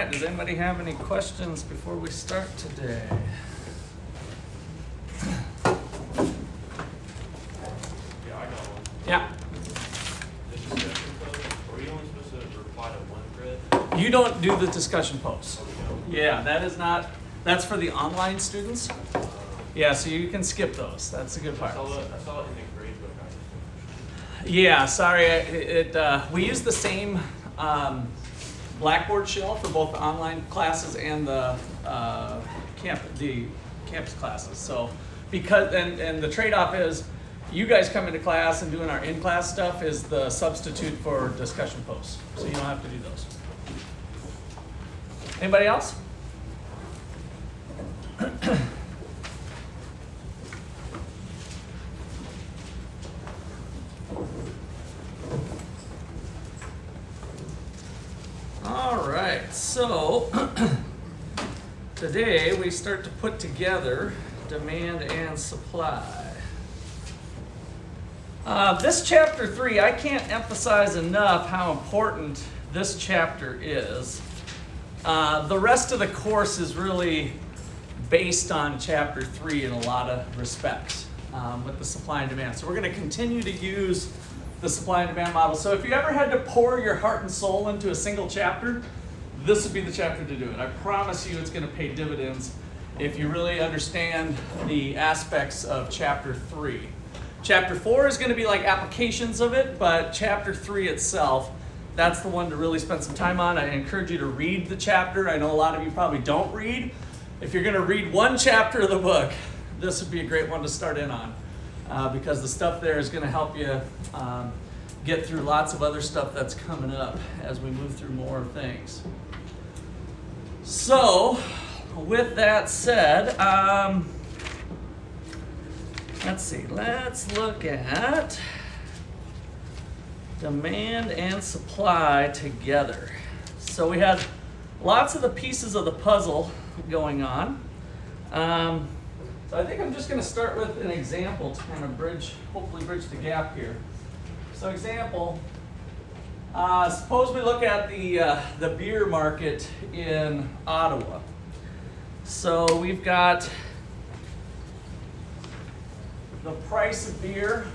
right, does anybody have any questions before we start today? Yeah, I got one. Yeah. The discussion post, are you only supposed to reply to one thread? You don't do the discussion posts. Oh, we don't? Yeah, that is not, that's for the online students. Yeah, so you can skip those. That's the good I part. saw it in the grade book. I just Yeah, sorry, we use the same Blackboard shell for both the online classes and the campus classes. So because and the trade-off is you guys come into class and doing our in-class stuff is the substitute for discussion posts. So you don't have to do those. Anybody else? All right, so today we start to put together demand and supply. This chapter 3, I can't emphasize enough how important this chapter is. The rest of the course is really based on chapter 3 in a lot of respects with the supply and demand. So we're going to continue to use the supply and demand model. So if you ever had to pour your heart and soul into a single chapter, this would be the chapter to do it. I promise you it's going to pay dividends if you really understand the aspects of chapter 3. Chapter 4 is going to be like applications of it, but chapter 3 itself, that's the one to really spend some time on. I encourage you to read the chapter. I know a lot of you probably don't read. If you're going to read one chapter of the book, this would be a great one to start in on. Because the stuff there is going to help you get through lots of other stuff that's coming up as we move through more things. So, with that said, let's see. Let's look at demand and supply together. So we had lots of the pieces of the puzzle going on. So I think I'm just going to start with an example to kind of hopefully bridge the gap here. So example, suppose we look at the beer market in Ottawa. So we've got the price of beer.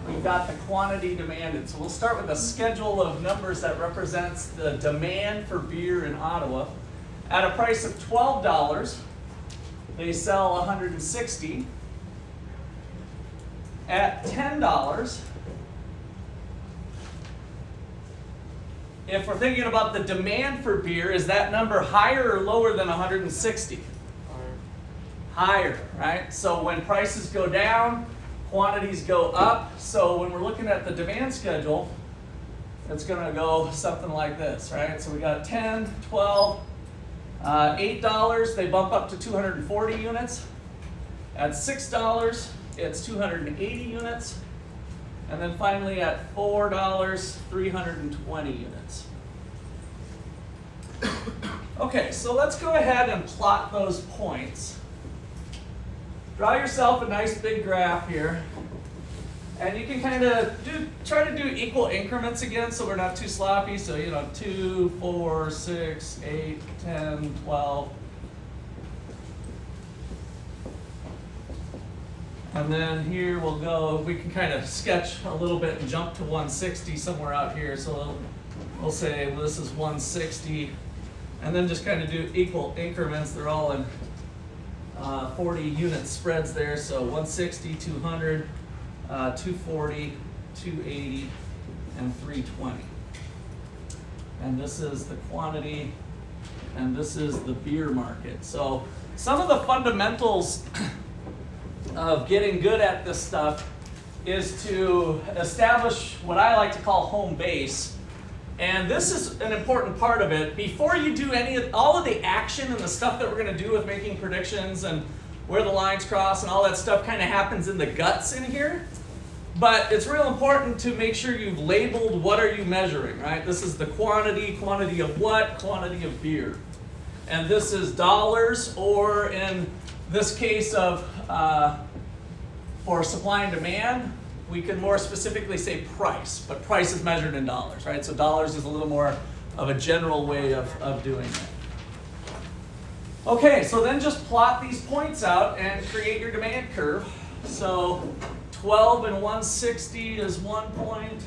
We've got the quantity demanded. So we'll start with a schedule of numbers that represents the demand for beer in Ottawa. At a price of $12, they sell 160. At $10, if we're thinking about the demand for beer, is that number higher or lower than 160? Higher, right? So when prices go down, quantities go up. So when we're looking at the demand schedule, it's going to go something like this, right? So we got 10, 12, $8, they bump up to 240 units. At $6, it's 280 units. And then finally at $4, 320 units. Okay, so let's go ahead and plot those points. Draw yourself a nice big graph here. And you can kind of try to do equal increments again so we're not too sloppy. So, 2, 4, 6, 8, 10, 12. And then here we can kind of sketch a little bit and jump to 160 somewhere out here. So we'll say this is 160. And then just kind of do equal increments. They're all in 40 unit spreads there. So 160, 200. 240, 280, and 320. And this is the quantity, and this is the beer market. So some of the fundamentals of getting good at this stuff is to establish what I like to call home base. And this is an important part of it. Before you do all of the action and the stuff that we're going to do with making predictions and where the lines cross and all that stuff kind of happens in the guts in here. But it's real important to make sure you've labeled what are you measuring, right? This is the quantity of what? Quantity of beer. And this is dollars, or in this case of for supply and demand, we can more specifically say price, but price is measured in dollars, right? So dollars is a little more a general way of doing it. Okay, so then just plot these points out and create your demand curve. So 12 and 160 is 1 point,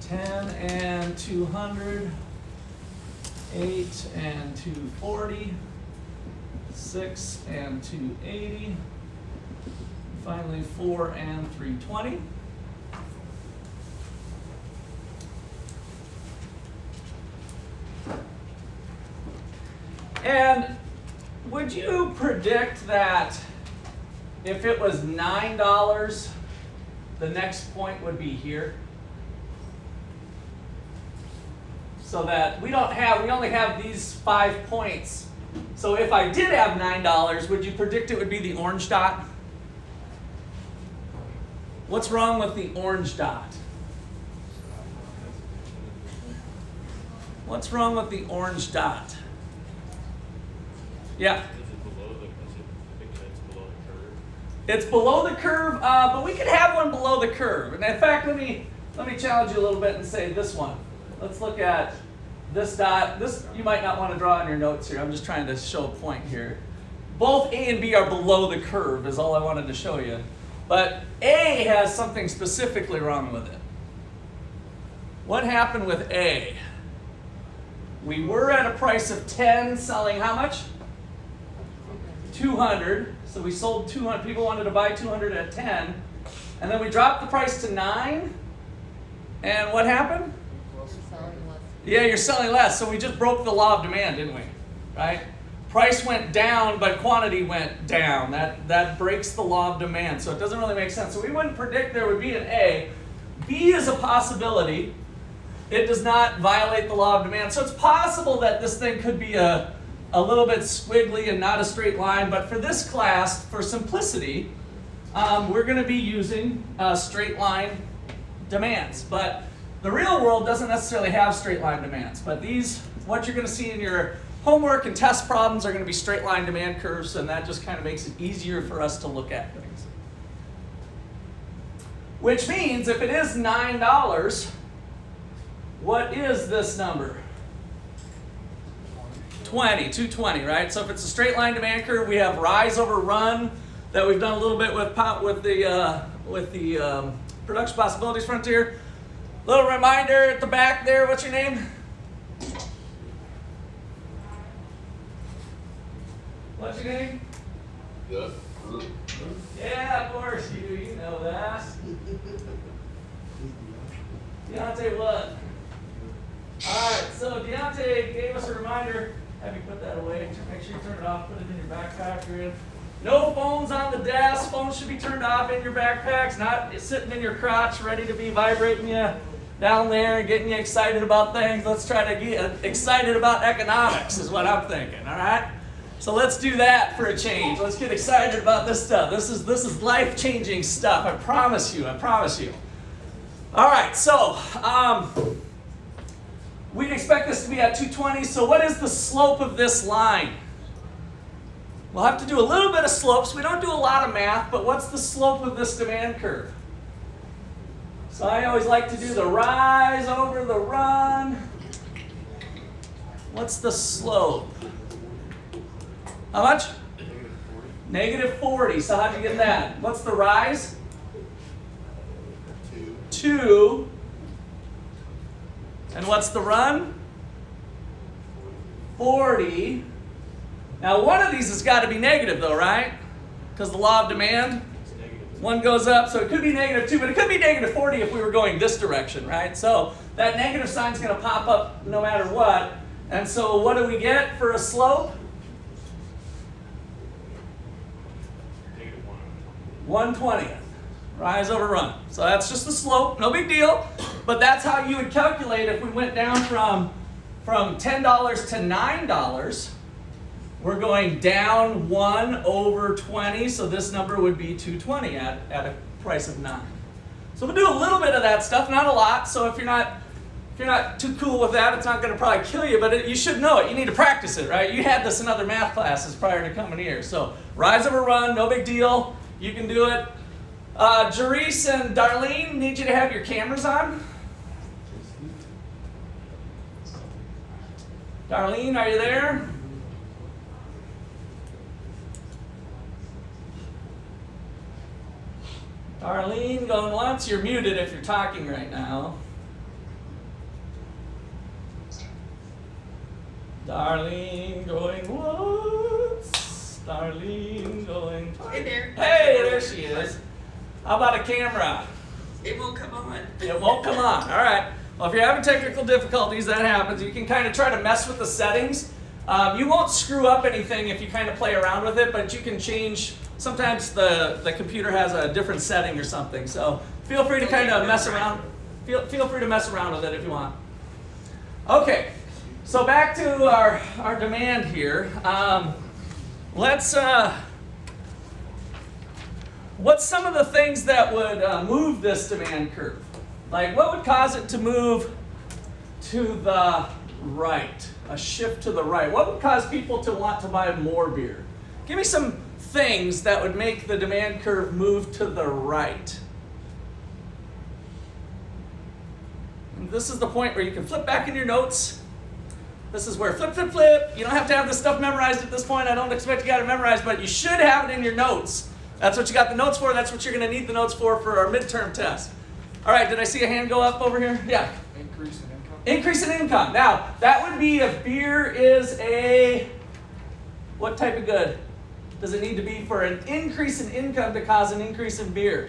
10 and 200, 8 and 240, 6 and 280, finally 4 and 320. And would you predict that if it was $9, the next point would be here? So that we only have these 5 points. So if I did have $9, would you predict it would be the orange dot? What's wrong with the orange dot? What's wrong with the orange dot? Yeah. Is it below the, because it's below the curve? It's below the curve, but we could have one below the curve. And in fact, let me challenge you a little bit and say this one. Let's look at this dot. This you might not want to draw in your notes here. I'm just trying to show a point here. Both A and B are below the curve is all I wanted to show you. But A has something specifically wrong with it. What happened with A? We were at a price of 10, selling how much? 200. So we sold 200. People wanted to buy 200 at 10. And then we dropped the price to 9. And what happened? Yeah, you're selling less. So we just broke the law of demand, didn't we? Right? Price went down, but quantity went down. That breaks the law of demand. So it doesn't really make sense. So we wouldn't predict there would be an A. B is a possibility. It does not violate the law of demand. So it's possible that this thing could be a little bit squiggly and not a straight line. But for this class, for simplicity, we're going to be using straight line demands. But the real world doesn't necessarily have straight line demands. But these, what you're going to see in your homework and test problems are going to be straight line demand curves. And that just kind of makes it easier for us to look at things. Which means if it is $9, what is this number? 220, right? So if it's a straight line demand curve, we have rise over run that we've done a little bit with the production possibilities frontier. Little reminder at the back there. What's your name? What's your name? Yeah. Yeah, of course you do. You know that. Deontay what? Alright, so Deontay gave us a reminder. Have you put that away? Make sure you turn it off. Put it in your backpack. You're in. No phones on the desk. Phones should be turned off in your backpacks, not sitting in your crotch ready to be vibrating you down there and getting you excited about things. Let's try to get excited about economics is what I'm thinking, all right? So let's do that for a change. Let's get excited about this stuff. This is life-changing stuff. I promise you. I promise you. All right, so we'd expect this to be at 220. So what is the slope of this line? We'll have to do a little bit of slopes. We don't do a lot of math, but what's the slope of this demand curve? So I always like to do the rise over the run. What's the slope? How much? Negative 40. So how'd you get that? What's the rise? 2. And what's the run? 40. Now one of these has got to be negative though, right? Because the law of demand, one goes up, so it could be negative 2, but it could be negative 40 if we were going this direction, right? So that negative sign's going to pop up no matter what. And so what do we get for a slope? 1/20th. Rise over run. So that's just the slope, no big deal. But that's how you would calculate if we went down from $10 to $9. We're going down 1/20, so this number would be 220 at a price of 9. So we'll do a little bit of that stuff, not a lot. So if you're not too cool with that, it's not going to probably kill you, but you should know it. You need to practice it, right? You had this in other math classes prior to coming here. So rise over run, no big deal. You can do it. Jerice and Darlene, need you to have your cameras on. Darlene, are you there? Darlene, going once. You're muted if you're talking right now. Darlene, going once. Darlene, going twice. Hey there. Hey, there she is. How about a camera? It won't come on. It won't come on. All right. Well, if you're having technical difficulties, that happens. You can kind of try to mess with the settings. You won't screw up anything if you kind of play around with it, but you can change. Sometimes the computer has a different setting or something. So feel free to kind of mess around. Feel free to mess around with it if you want. Okay. So back to our demand here. What's some of the things that would move this demand curve? Like, what would cause it to move to the right? A shift to the right. What would cause people to want to buy more beer? Give me some things that would make the demand curve move to the right. And this is the point where you can flip back in your notes. This is where flip, flip, flip. You don't have to have this stuff memorized at this point. I don't expect you got it memorized, but you should have it in your notes. That's what you got the notes for. That's what you're going to need the notes for our midterm test. All right, did I see a hand go up over here? Yeah. Increase in income. Increase in income. Now, that would be if beer is a, what type of good does it need to be for an increase in income to cause an increase in beer?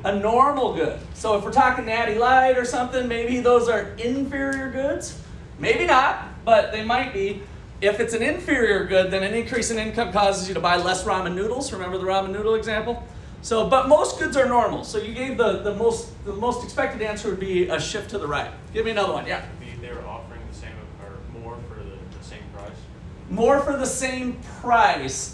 A normal good. So if we're talking Natty Light or something, maybe those are inferior goods. Maybe not, but they might be. If it's an inferior good, then an increase in income causes you to buy less ramen noodles. Remember the ramen noodle example? So, but most goods are normal. So you gave the most expected answer would be a shift to the right. Give me another one. Yeah. They were offering the same or more for the same price. More for the same price.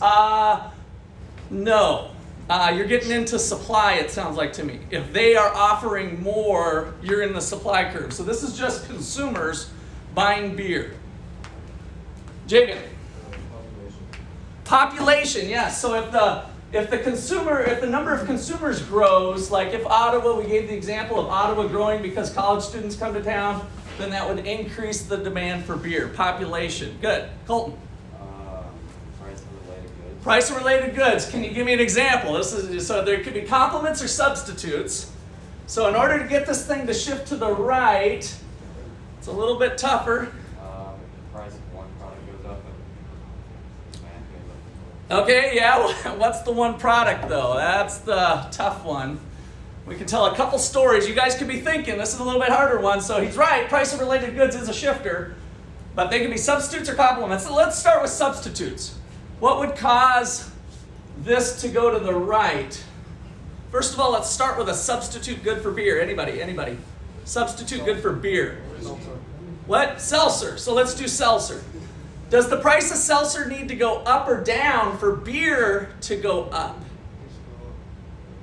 No. You're getting into supply, it sounds like to me. If they are offering more, you're in the supply curve. So this is just consumers buying beer. Jacob. Population, yes. So if the number of consumers grows, like if Ottawa, we gave the example of Ottawa growing because college students come to town, then that would increase the demand for beer. Population. Good. Colton. Price of related goods. Can you give me an example? So there could be complements or substitutes. So in order to get this thing to shift to the right, it's a little bit tougher. If the price of one product goes up, and demand goes up. Okay, yeah. What's the one product though? That's the tough one. We can tell a couple stories. You guys could be thinking, this is a little bit harder one. So he's right, price of related goods is a shifter, but they can be substitutes or complements. So let's start with substitutes. What would cause this to go to the right? First of all, let's start with a substitute good for beer. Anybody? Substitute good for beer. What? Seltzer. So let's do seltzer. Does the price of seltzer need to go up or down for beer to go up?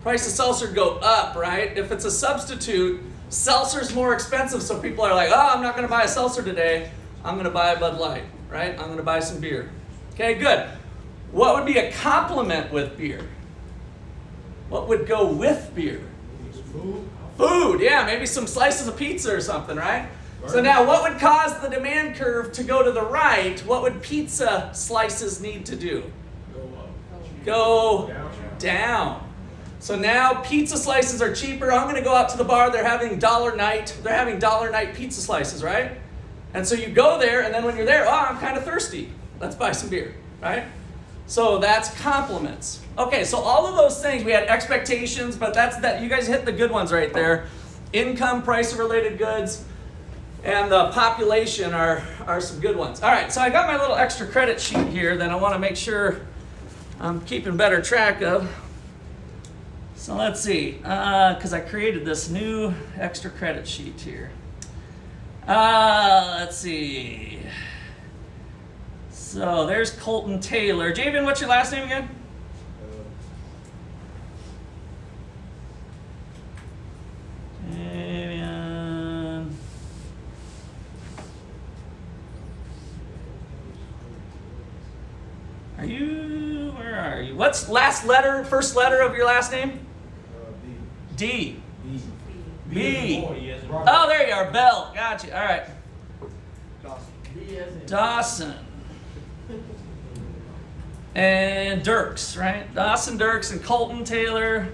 Price of seltzer go up, right? If it's a substitute, seltzer's more expensive, so people are like, oh, I'm not going to buy a seltzer today. I'm going to buy a Bud Light, right? I'm going to buy some beer. Okay, good. What would be a complement with beer? What would go with beer? Food, yeah, maybe some slices of pizza or something, right? So now what would cause the demand curve to go to the right? What would pizza slices need to do? Go down. So now pizza slices are cheaper. I'm going to go out to the bar. They're having dollar night. They're having dollar night pizza slices, right? And so you go there, and then when you're there, oh, I'm kind of thirsty. Let's buy some beer, right? So that's complements. Okay, so all of those things, we had expectations, but that's that. You guys hit the good ones right there. Income, price of related goods, and the population are some good ones. All right, so I got my little extra credit sheet here that I want to make sure I'm keeping better track of. So let's see, because I created this new extra credit sheet here. Let's see. So there's Colton Taylor. Javian, what's your last name again? Javian. Where are you? What's first letter of your last name? D. B. Oh, there you are, Bell. Gotcha. All right. Dawson. Dawson. And Dirks, right? Dawson, Dirks, and Colton, Taylor.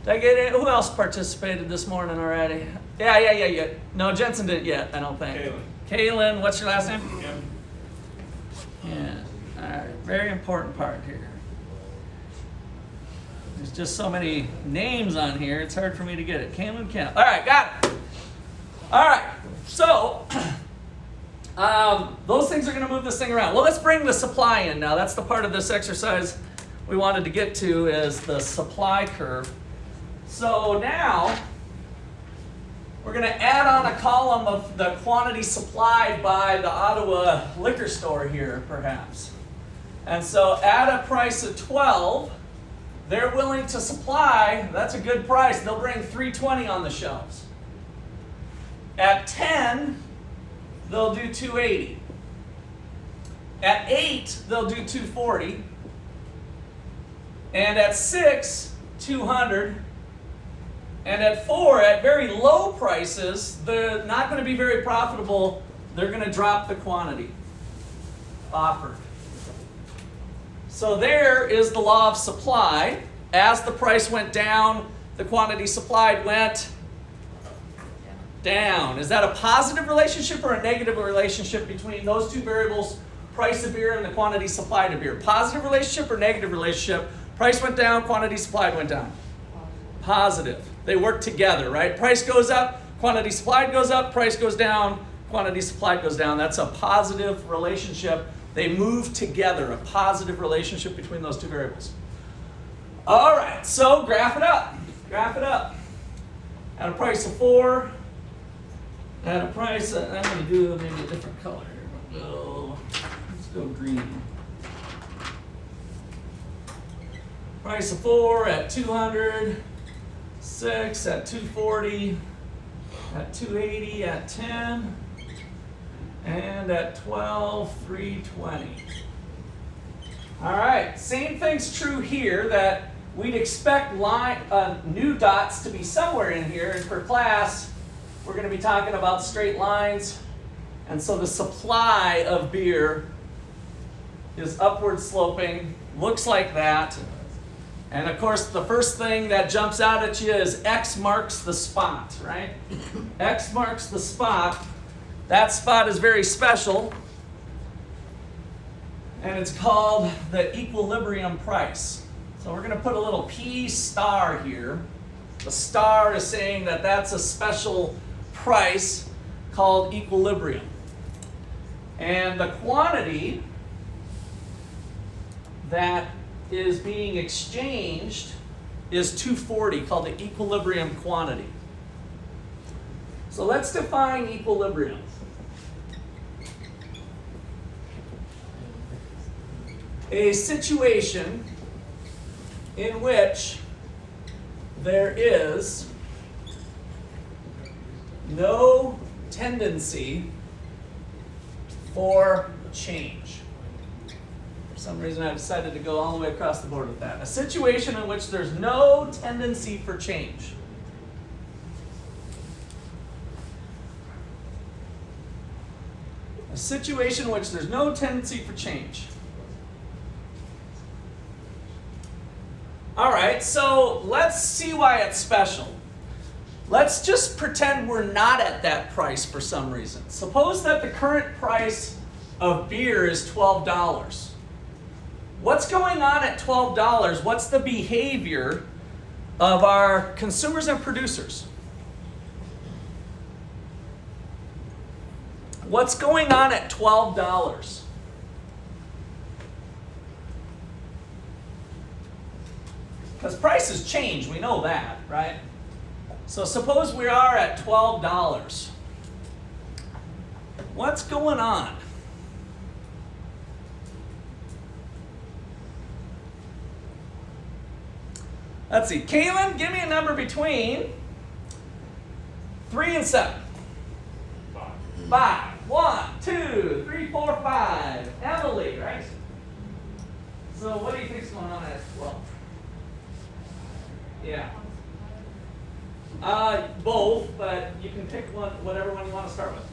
Did I get it? Who else participated this morning already? Yeah. No, Jensen didn't yet, I don't think. Kaylin, what's your last name? Yep. Yeah. All right. Very important part here. There's just so many names on here, it's hard for me to get it. Kaylin Kemp. All right, got it. All right. So, those things are going to move this thing around. Well, let's bring the supply in now. That's the part of this exercise we wanted to get to, is the supply curve. So now, we're going to add on a column of the quantity supplied by the Ottawa liquor store here, perhaps. And so at a price of 12, they're willing to supply, that's a good price, they'll bring 320 on the shelves. At 10, they'll do 280. At 8, they'll do 240. And at 6, 200. And at 4, at very low prices, they're not going to be very profitable. They're going to drop the quantity offered. So there is the law of supply. As the price went down, the quantity supplied went down. Is that a positive relationship or a negative relationship between those two variables, price of beer and the quantity supplied of beer? Positive relationship or negative relationship? Price went down, quantity supplied went down. Positive. They work together, right? Price goes up, quantity supplied goes up, price goes down, quantity supplied goes down. That's a positive relationship. They move together, a positive relationship between those two variables. All right, so graph it up. Graph it up. At a price of 4, at a price, I'm going to do maybe a different color here. Let's go green. Price of 4 at 200, 6 at 240, at 280, at 10, and at 12, 320. All right, same thing's true here, that we'd expect new dots to be somewhere in here, and for class, we're going to be talking about straight lines, and so the supply of beer is upward sloping, looks like that. And of course, the first thing that jumps out at you is X marks the spot, right? X marks the spot. That spot is very special, and it's called the equilibrium price. So we're going to put a little P star here. The star is saying that that's a special price called equilibrium. And the quantity that is being exchanged is 240, called the equilibrium quantity. So let's define equilibrium. A situation in which there is no tendency for change. For some reason, I decided to go all the way across the board with that. A situation in which there's no tendency for change. A situation in which there's no tendency for change. All right, so let's see why it's special. Let's just pretend we're not at that price for some reason. Suppose that the current price of beer is $12. What's going on at $12? What's the behavior of our consumers and producers? What's going on at $12? Because prices change, we know that, right? So suppose we are at $12. What's going on? Let's see. Kaylin, give me a number between 3 and 7. 5. 1, 2, 3, 4, 5. Emily, right? So what do you think's going on at 12? Yeah. Both, but you can pick one, whatever one you want to start with.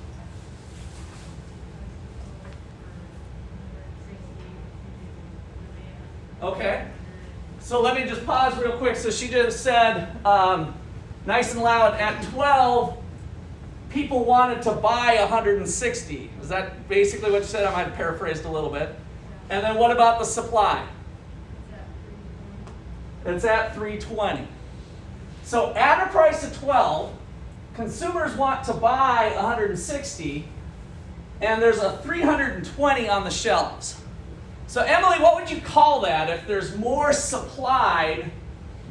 Okay. So let me just pause real quick. So she just said, nice and loud, at 12, people wanted to buy 160. Is that basically what you said? I might have paraphrased a little bit. And then what about the supply? It's at 320. So at a price of 12, consumers want to buy 160, and there's a 320 on the shelves. So Emily, what would you call that if there's more supplied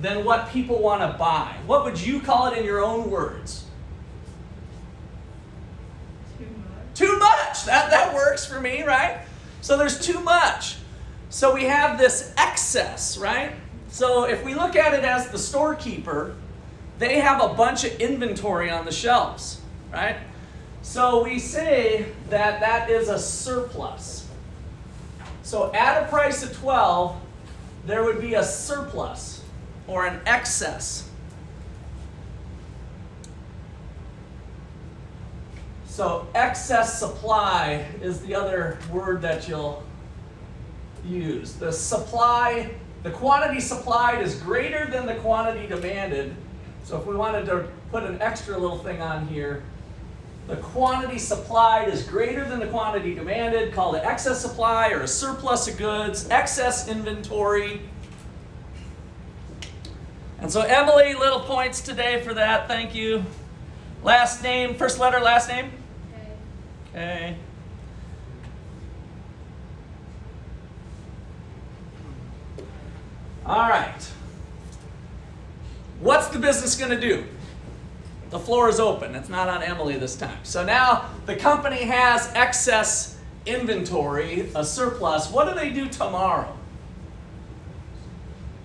than what people want to buy? What would you call it in your own words? Too much. Too much. That works for me, right? So there's too much. So we have this excess, right? So if we look at it as the storekeeper, they have a bunch of inventory on the shelves, right? So we say that that is a surplus. So at a price of 12, there would be a surplus or an excess. So excess supply is the other word that you'll use. The supply, the quantity supplied is greater than the quantity demanded. So if we wanted to put an extra little thing on here, the quantity supplied is greater than the quantity demanded, called an excess supply or a surplus of goods, excess inventory. And so Emily, little points today for that, thank you. Last name, first letter, last name? Okay. All right. What's the business going to do? The floor is open. It's not on Emily this time. So now the company has excess inventory, a surplus. What do they do tomorrow?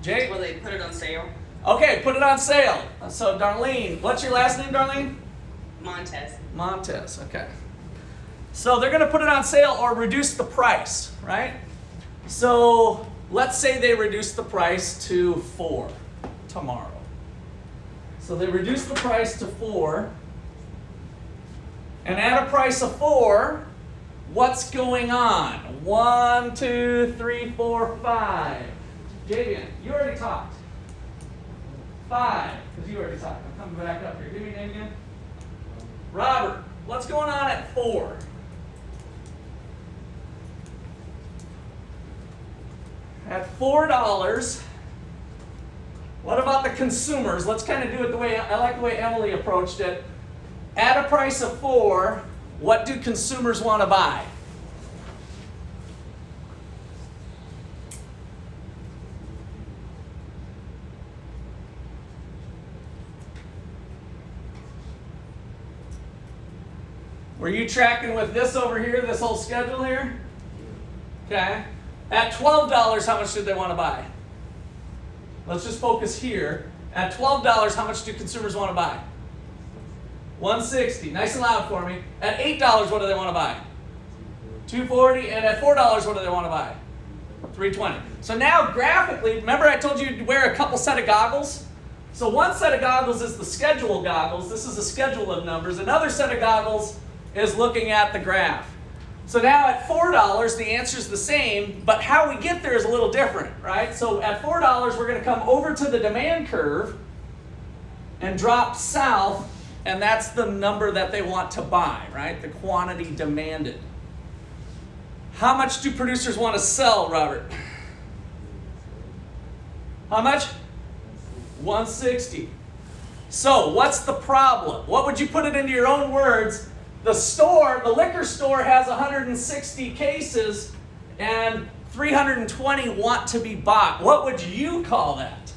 Jay? Will they put it on sale? Okay, put it on sale. So Darlene, what's your last name, Darlene? Montez. Montez, okay. So they're going to put it on sale or reduce the price, right? So let's say they reduce the price to 4 tomorrow. So they reduce the price to 4. And at a price of 4, what's going on? 1, 2, 3, 4, 5. Javian, you already talked. 5, because you already talked. I'm coming back up here. Give me your name again. Robert, what's going on at 4? At $4, what about the consumers? Let's kind of do it the way, I like the way Emily approached it. At a price of 4, what do consumers want to buy? Were you tracking with this over here, this whole schedule here? Okay. At $12, how much did they want to buy? Let's just focus here. At $12, how much do consumers want to buy? 160. Nice and loud for me. At $8, what do they want to buy? 240. And at $4, what do they want to buy? 320. So now graphically, remember I told you to wear a couple set of goggles? So one set of goggles is the schedule goggles. This is a schedule of numbers. Another set of goggles is looking at the graph. So now at $4, the answer is the same, but how we get there is a little different, right? So at $4, we're going to come over to the demand curve and drop south, and that's the number that they want to buy, right? The quantity demanded. How much do producers want to sell, Robert? How much? 160. So what's the problem? What would you put it into your own words? The store, the liquor store has 160 cases and 320 want to be bought. What would you call that?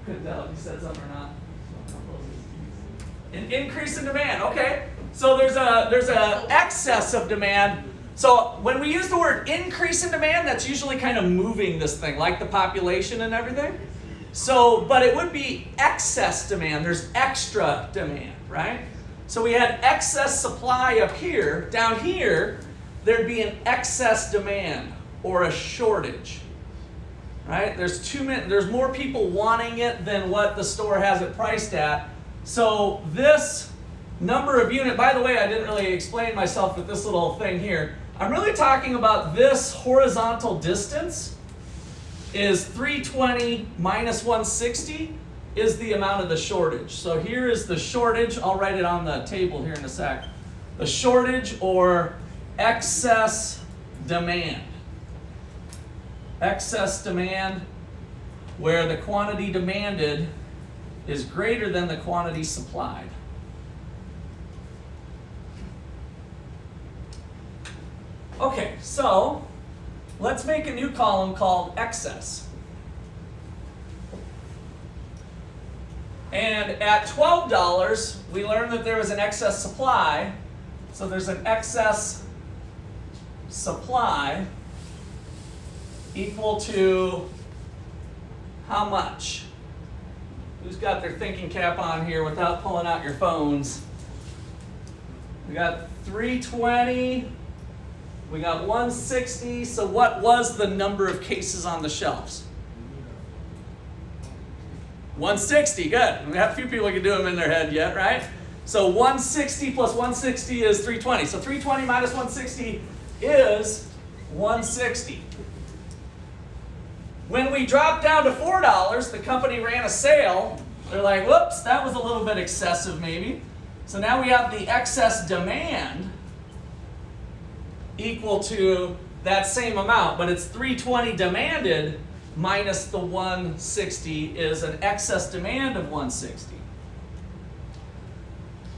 Couldn't tell if you said something or not. An increase in demand, okay. So there's a excess of demand. So when we use the word increase in demand, that's usually kind of moving this thing, like the population and everything. So, but it would be excess demand. There's extra demand, right? So we had excess supply up here. Down here, there'd be an excess demand or a shortage. Right? There's more people wanting it than what the store has it priced at. So this number of unit, by the way, I didn't really explain myself with this little thing here. I'm really talking about this horizontal distance is 320 minus 160 is the amount of the shortage. So here is the shortage. I'll write it on the table here in a sec. The shortage or excess demand. Excess demand, where the quantity demanded is greater than the quantity supplied. Okay, so let's make a new column called excess. And at $12, we learned that there was an excess supply. So there's an excess supply equal to how much? Who's got their thinking cap on here without pulling out your phones? We got 320, we got 160, so what was the number of cases on the shelves? 160, good. We have a few people who can do them in their head yet, right? So 160 plus 160 is 320. So 320 minus 160 is 160. When we dropped down to $4, the company ran a sale. They're like, whoops, that was a little bit excessive maybe. So now we have the excess demand equal to that same amount, but it's 320 demanded minus the 160 is an excess demand of 160.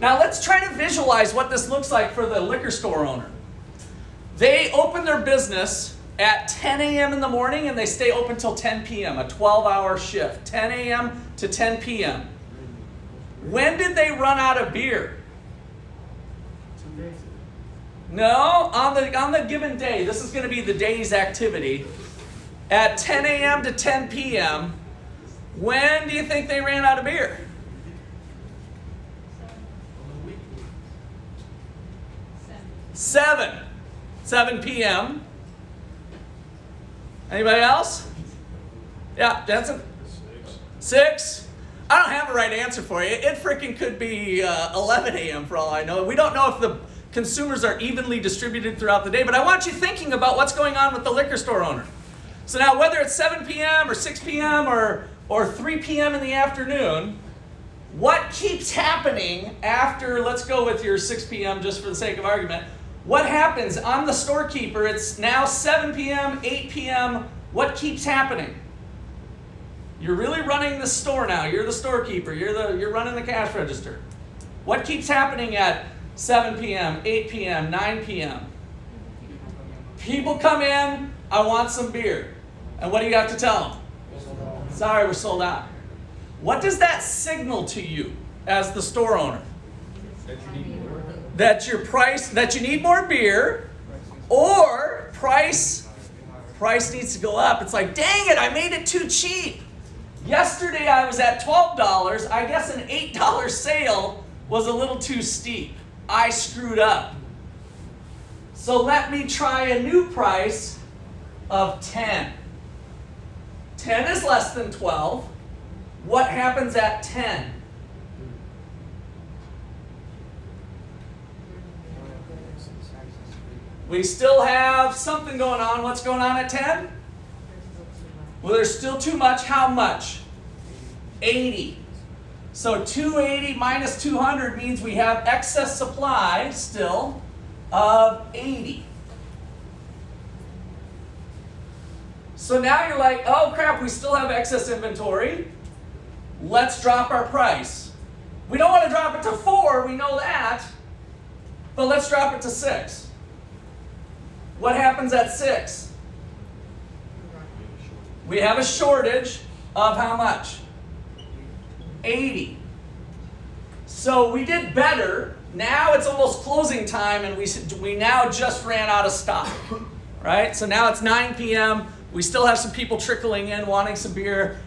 Now let's try to visualize what this looks like for the liquor store owner. They open their business at 10 a.m. in the morning and they stay open till 10 p.m., a 12-hour shift, 10 a.m. to 10 p.m. When did they run out of beer? 2 days. No, on the given day. This is going to be the day's activity. At 10 a.m. to 10 p.m., when do you think they ran out of beer? On the weekly. 7 p.m. Anybody else? Yeah, Jensen? 6. I don't have a right answer for you. It freaking could be 11 a.m. for all I know. We don't know if the consumers are evenly distributed throughout the day, but I want you thinking about what's going on with the liquor store owner. So now whether it's 7 p.m. or 6 p.m. or 3 p.m. in the afternoon, what keeps happening after, let's go with your 6 p.m. just for the sake of argument, what happens? I'm the storekeeper. It's now 7 p.m., 8 p.m. What keeps happening? You're really running the store now. You're the storekeeper. You're running the cash register. What keeps happening at 7 p.m., 8 p.m., 9 p.m.? People come in, I want some beer. And what do you have to tell them? Sorry, we're sold out. What does that signal to you as the store owner? That you need more beer, or price needs to go up. It's like, dang it, I made it too cheap. Yesterday I was at $12. I guess an $8 sale was a little too steep. I screwed up. So let me try a new price of 10. 10 is less than 12. What happens at 10? We still have something going on. What's going on at 10? Well, there's still too much. How much? 80. So 280 minus 200 means we have excess supply still of 80. So now you're like, oh crap, we still have excess inventory. Let's drop our price. We don't want to drop it to 4, we know that. But let's drop it to 6. What happens at 6? We have a shortage of how much? 80. So we did better. Now it's almost closing time and we now just ran out of stock. Right? So now it's 9 p.m. We still have some people trickling in wanting some beer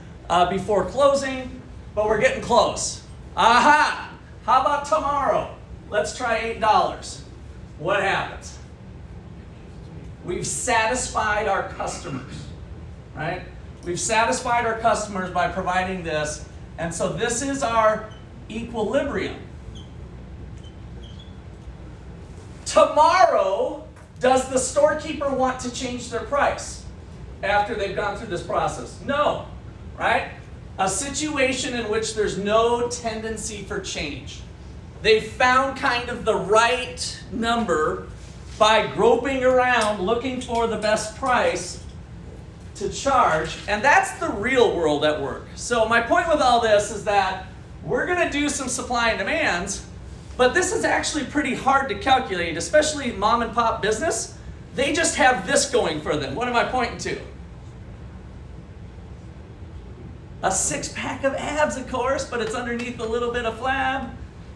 before closing, but we're getting close. Aha! How about tomorrow? Let's try $8. What happens? We've satisfied our customers, right? We've satisfied our customers by providing this, and so this is our equilibrium. Tomorrow, does the storekeeper want to change their price after they've gone through this process? No, right? A situation in which there's no tendency for change. They've found kind of the right number by groping around looking for the best price to charge, and that's the real world at work. So my point with all this is that we're going to do some supply and demands, but this is actually pretty hard to calculate, especially mom and pop business. They just have this going for them. What am I pointing to? A 6-pack of abs, of course, but it's underneath a little bit of flab,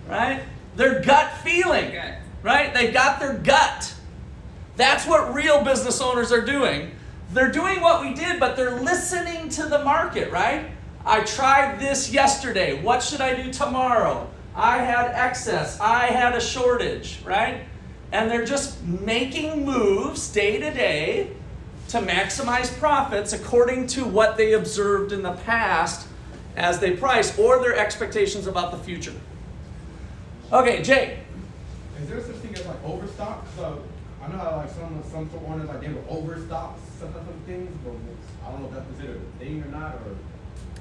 right? Their gut feeling, right? They got their gut. That's what real business owners are doing. They're doing what we did, but they're listening to the market, right? I tried this yesterday. What should I do tomorrow? I had excess. I had a shortage, right? And they're just making moves day to day to maximize profits according to what they observed in the past as they price or their expectations about the future. Okay, Jay. Is there such thing as like overstock? So I know how like some store owners like they will overstock some things, but I don't know if that's considered a thing or not.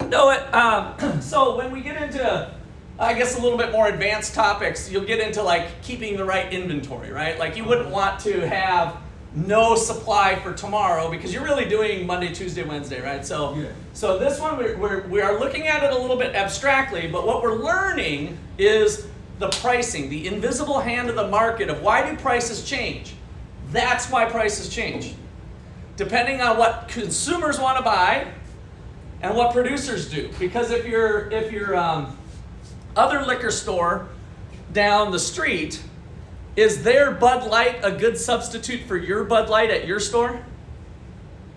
Or No, so when we get into, I guess, a little bit more advanced topics, you'll get into like keeping the right inventory, right? Like you wouldn't want to have no supply for tomorrow because you're really doing Monday, Tuesday, Wednesday, right? So, yeah. So this one we are looking at it a little bit abstractly, but what we're learning is the pricing, the invisible hand of the market of why do prices change? That's why prices change. Depending on what consumers want to buy and what producers do. Because if your other liquor store down the street, is their Bud Light a good substitute for your Bud Light at your store?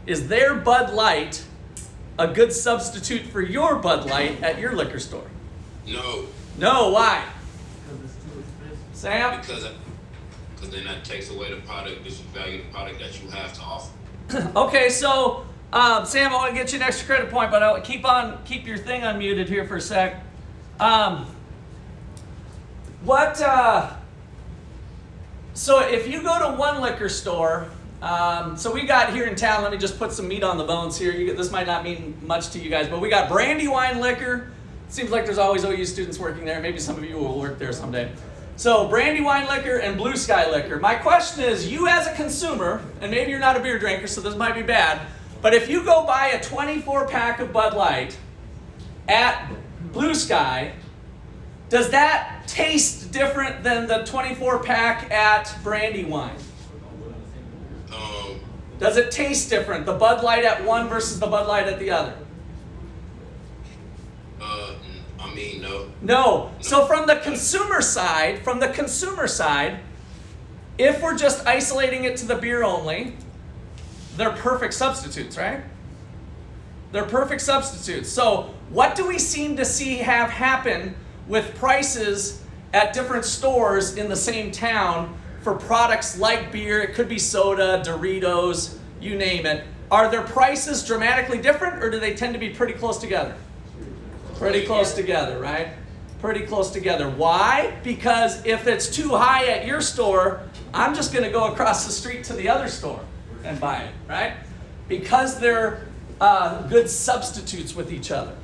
Is their Bud Light a good substitute for your Bud Light at your liquor store? No, No, why? because it's too expensive. Sam? because then that takes away the product, that you value the product that you have to offer. Okay, so Sam, I want to get you an extra credit point, but I'll keep your thing unmuted here for a sec. So if you go to one liquor store, so we got here in town, let me just put some meat on the bones here. This might not mean much to you guys, but we got Brandywine Liquor. Seems like there's always OU students working there. Maybe some of you will work there someday. So Brandywine Liquor and Blue Sky Liquor. My question is, you as a consumer, and maybe you're not a beer drinker, so this might be bad, but if you go buy a 24-pack of Bud Light at Blue Sky, does that taste different than the 24-pack at Brandywine? Does it taste different, the Bud Light at one versus the Bud Light at the other? No. No. So from the consumer side, if we're just isolating it to the beer only, they're perfect substitutes, right? They're perfect substitutes. So what do we seem to see have happen with prices at different stores in the same town for products like beer? It could be soda, Doritos, you name it. Are their prices dramatically different, or do they tend to be pretty close together? Pretty close together, right? Pretty close together. Why? Because if it's too high at your store, I'm just going to go across the street to the other store and buy it, right? Because they're good substitutes with each other.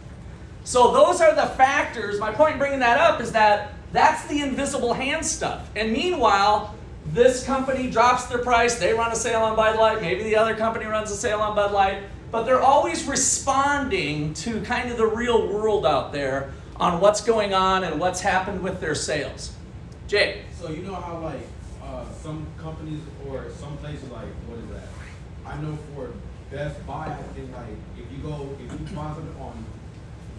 So those are the factors. My point in bringing that up is that that's the invisible hand stuff. And meanwhile, this company drops their price. They run a sale on Bud Light. Maybe the other company runs a sale on Bud Light. But they're always responding to kind of the real world out there on what's going on and what's happened with their sales. Jay? So you know how like some companies or some places like, what is that? I know for Best Buy, I think like if you find something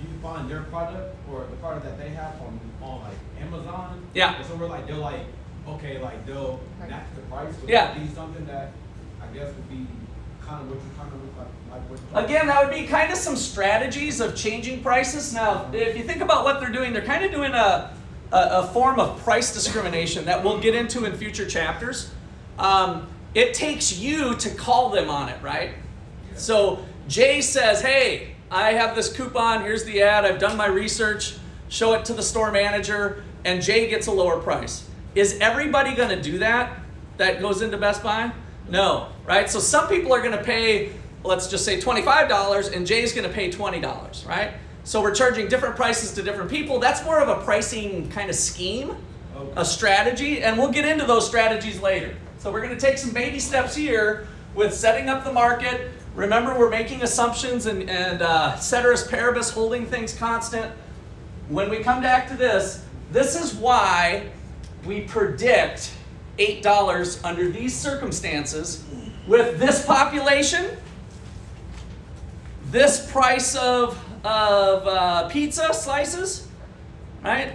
if you find their product or the product that they have on like Amazon, Yeah. and so we're like, they're like, okay, like they'll match the price, but Yeah. it'll be something that I guess would be kind of what you kind of look like what you're talking Again, that would be kind of some strategies of changing prices. Now, if you think about what they're doing kind of doing a form of price discrimination that we'll get into in future chapters. it takes you to call them on it, right? So Jay says, hey, I have this coupon, here's the ad, I've done my research, show it to the store manager, and Jay gets a lower price. Is everybody gonna do that goes into Best Buy? No, right? So some people are gonna pay, let's just say $25, and Jay's gonna pay $20, right? So we're charging different prices to different people. That's more of a pricing kind of scheme, a strategy, and we'll get into those strategies later. So we're gonna take some baby steps here with setting up the market. Remember, we're making assumptions and ceteris paribus, holding things constant. When we come back to this is why we predict $8 under these circumstances with this population, this price of pizza slices, right?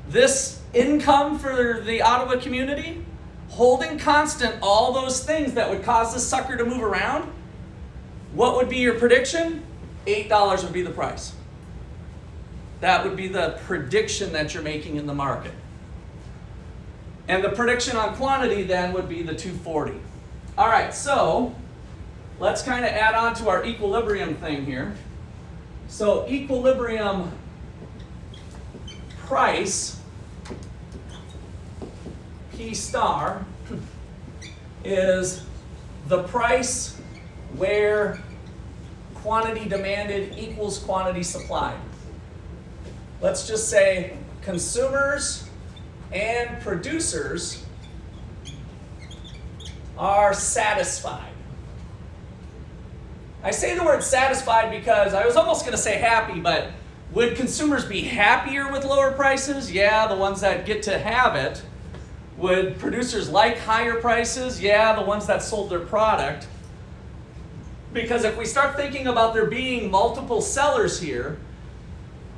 This income for the Ottawa community, holding constant all those things that would cause this sucker to move around. What would be your prediction? $8 would be the price. That would be the prediction that you're making in the market. And the prediction on quantity then would be the 240. All right, so let's kind of add on to our equilibrium thing here. So equilibrium price, P star, is the price where quantity demanded equals quantity supplied. Let's just say consumers and producers are satisfied. I say the word satisfied because I was almost going to say happy, but would consumers be happier with lower prices? Yeah, the ones that get to have it. Would producers like higher prices? Yeah, the ones that sold their product. Because if we start thinking about there being multiple sellers here,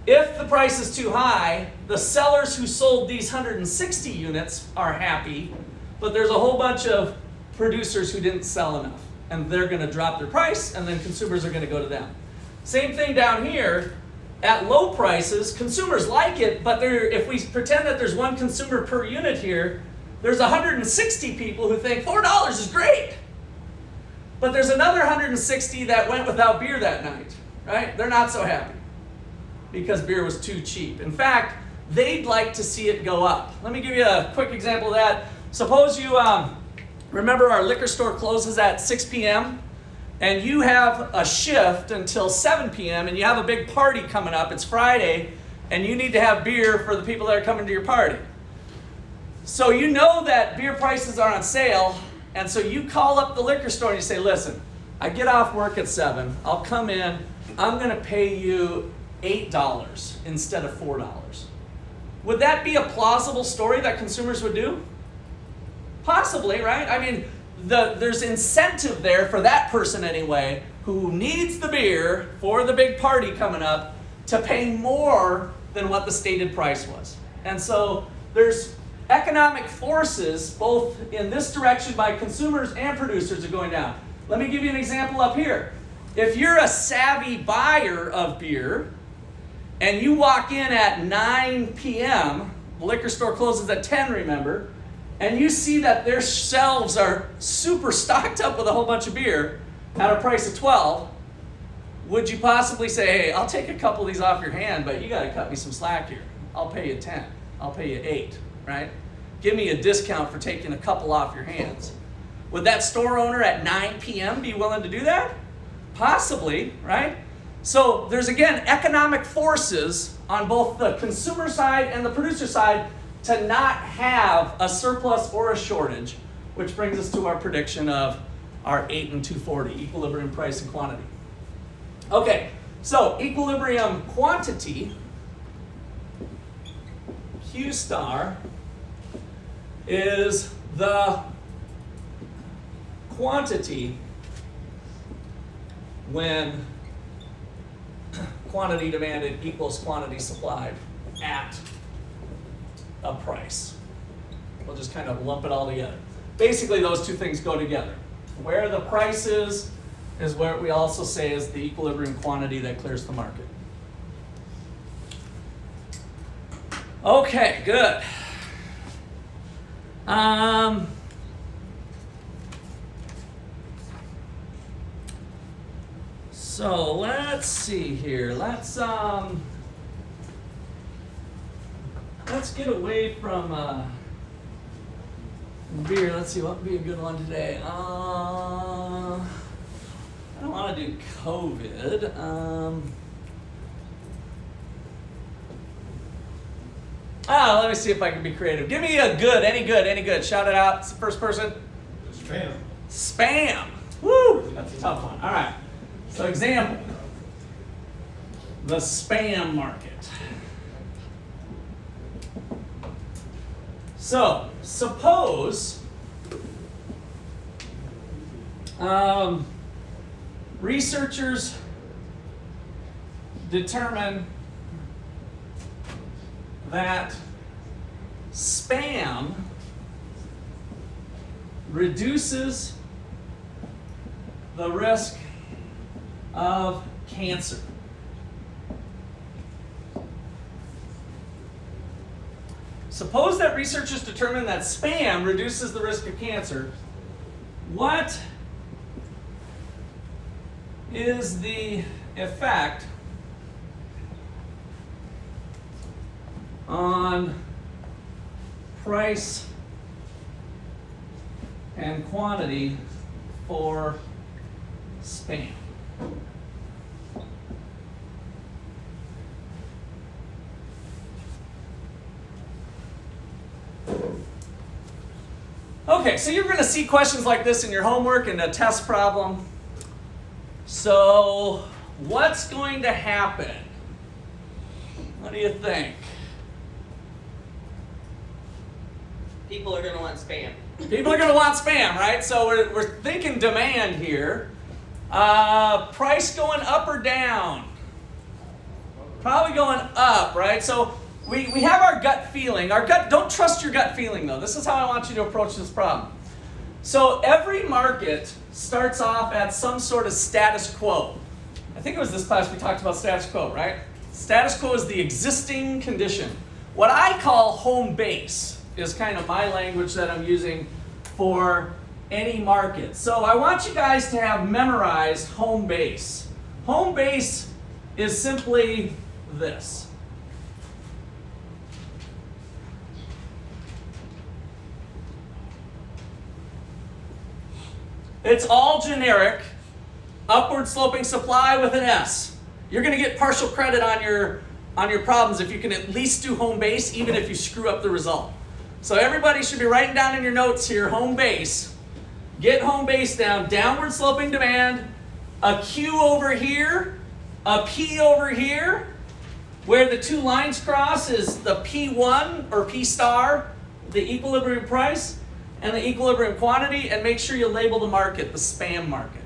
if the price is too high, the sellers who sold these 160 units are happy, but there's a whole bunch of producers who didn't sell enough, and they're going to drop their price, and then consumers are going to go to them. Same thing down here. At low prices, consumers like it, but if we pretend that there's one consumer per unit here, there's 160 people who think $4 is great. But there's another 160 that went without beer that night, right? They're not so happy because beer was too cheap. In fact, they'd like to see it go up. Let me give you a quick example of that. Suppose you remember our liquor store closes at 6 p.m. and you have a shift until 7 p.m. and you have a big party coming up. It's Friday and you need to have beer for the people that are coming to your party. So you know that beer prices are on sale, and so you call up the liquor store and you say, listen, I get off work at 7, I'll come in, I'm gonna pay you $8 instead of $4. Would that be a plausible story that consumers would do? Possibly, right? I mean, there's incentive there for that person anyway, who needs the beer for the big party coming up, to pay more than what the stated price was. And so there's economic forces, both in this direction by consumers and producers, are going down. Let me give you an example up here. If you're a savvy buyer of beer and you walk in at 9 p.m., the liquor store closes at 10, remember, and you see that their shelves are super stocked up with a whole bunch of beer at a price of 12, would you possibly say, hey, I'll take a couple of these off your hand, but you got to cut me some slack here. I'll pay you 10. I'll pay you 8, right? Give me a discount for taking a couple off your hands. Would that store owner at 9 p.m. be willing to do that? Possibly, right? So there's, again, economic forces on both the consumer side and the producer side to not have a surplus or a shortage, which brings us to our prediction of our 8 and 240, equilibrium price and quantity. Okay, so equilibrium quantity, Q star, is the quantity when quantity demanded equals quantity supplied at a price. We'll just kind of lump it all together. Basically, those two things go together. Where the price is where we also say is the equilibrium quantity that clears the market. Okay, good. So let's see here. Let's get away from beer. Let's see what would be a good one today. I don't want to do COVID. Let me see if I can be creative. Give me a good, any good. Shout it out. It's the first person. Spam. Spam. Woo! That's a tough one. All right. So example. The spam market. So suppose researchers determine that spam reduces the risk of cancer. Suppose that researchers determine that spam reduces the risk of cancer. What is the effect on price and quantity for spam? Okay, so you're going to see questions like this in your homework and a test problem. So, what's going to happen? What do you think? People are going to want spam. People are going to want spam, right? So we're thinking demand here. Price going up or down? Probably going up, right? So we have our gut feeling. Don't trust your gut feeling though. This is how I want you to approach this problem. So every market starts off at some sort of status quo. I think it was this class we talked about status quo, right? Status quo is the existing condition. What I call home base is kind of my language that I'm using for any market. So I want you guys to have memorized home base. Home base is simply this. It's all generic, upward sloping supply with an S. You're going to get partial credit on your problems if you can at least do home base, even if you screw up the result. So everybody should be writing down in your notes here, home base. Get home base down, downward sloping demand, a Q over here, a P over here. Where the two lines cross is the P1 or P star, the equilibrium price, and the equilibrium quantity, and make sure you label the market, the spam market.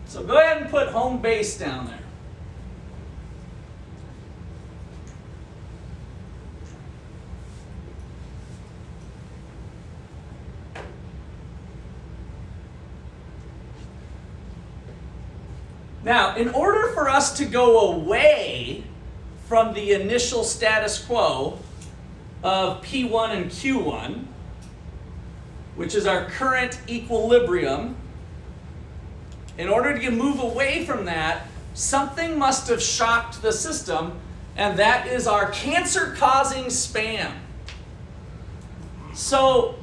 So go ahead and put home base down there. Now, in order for us to go away from the initial status quo of P1 and Q1, which is our current equilibrium, in order to move away from that, something must have shocked the system, and that is our cancer-causing spam. So,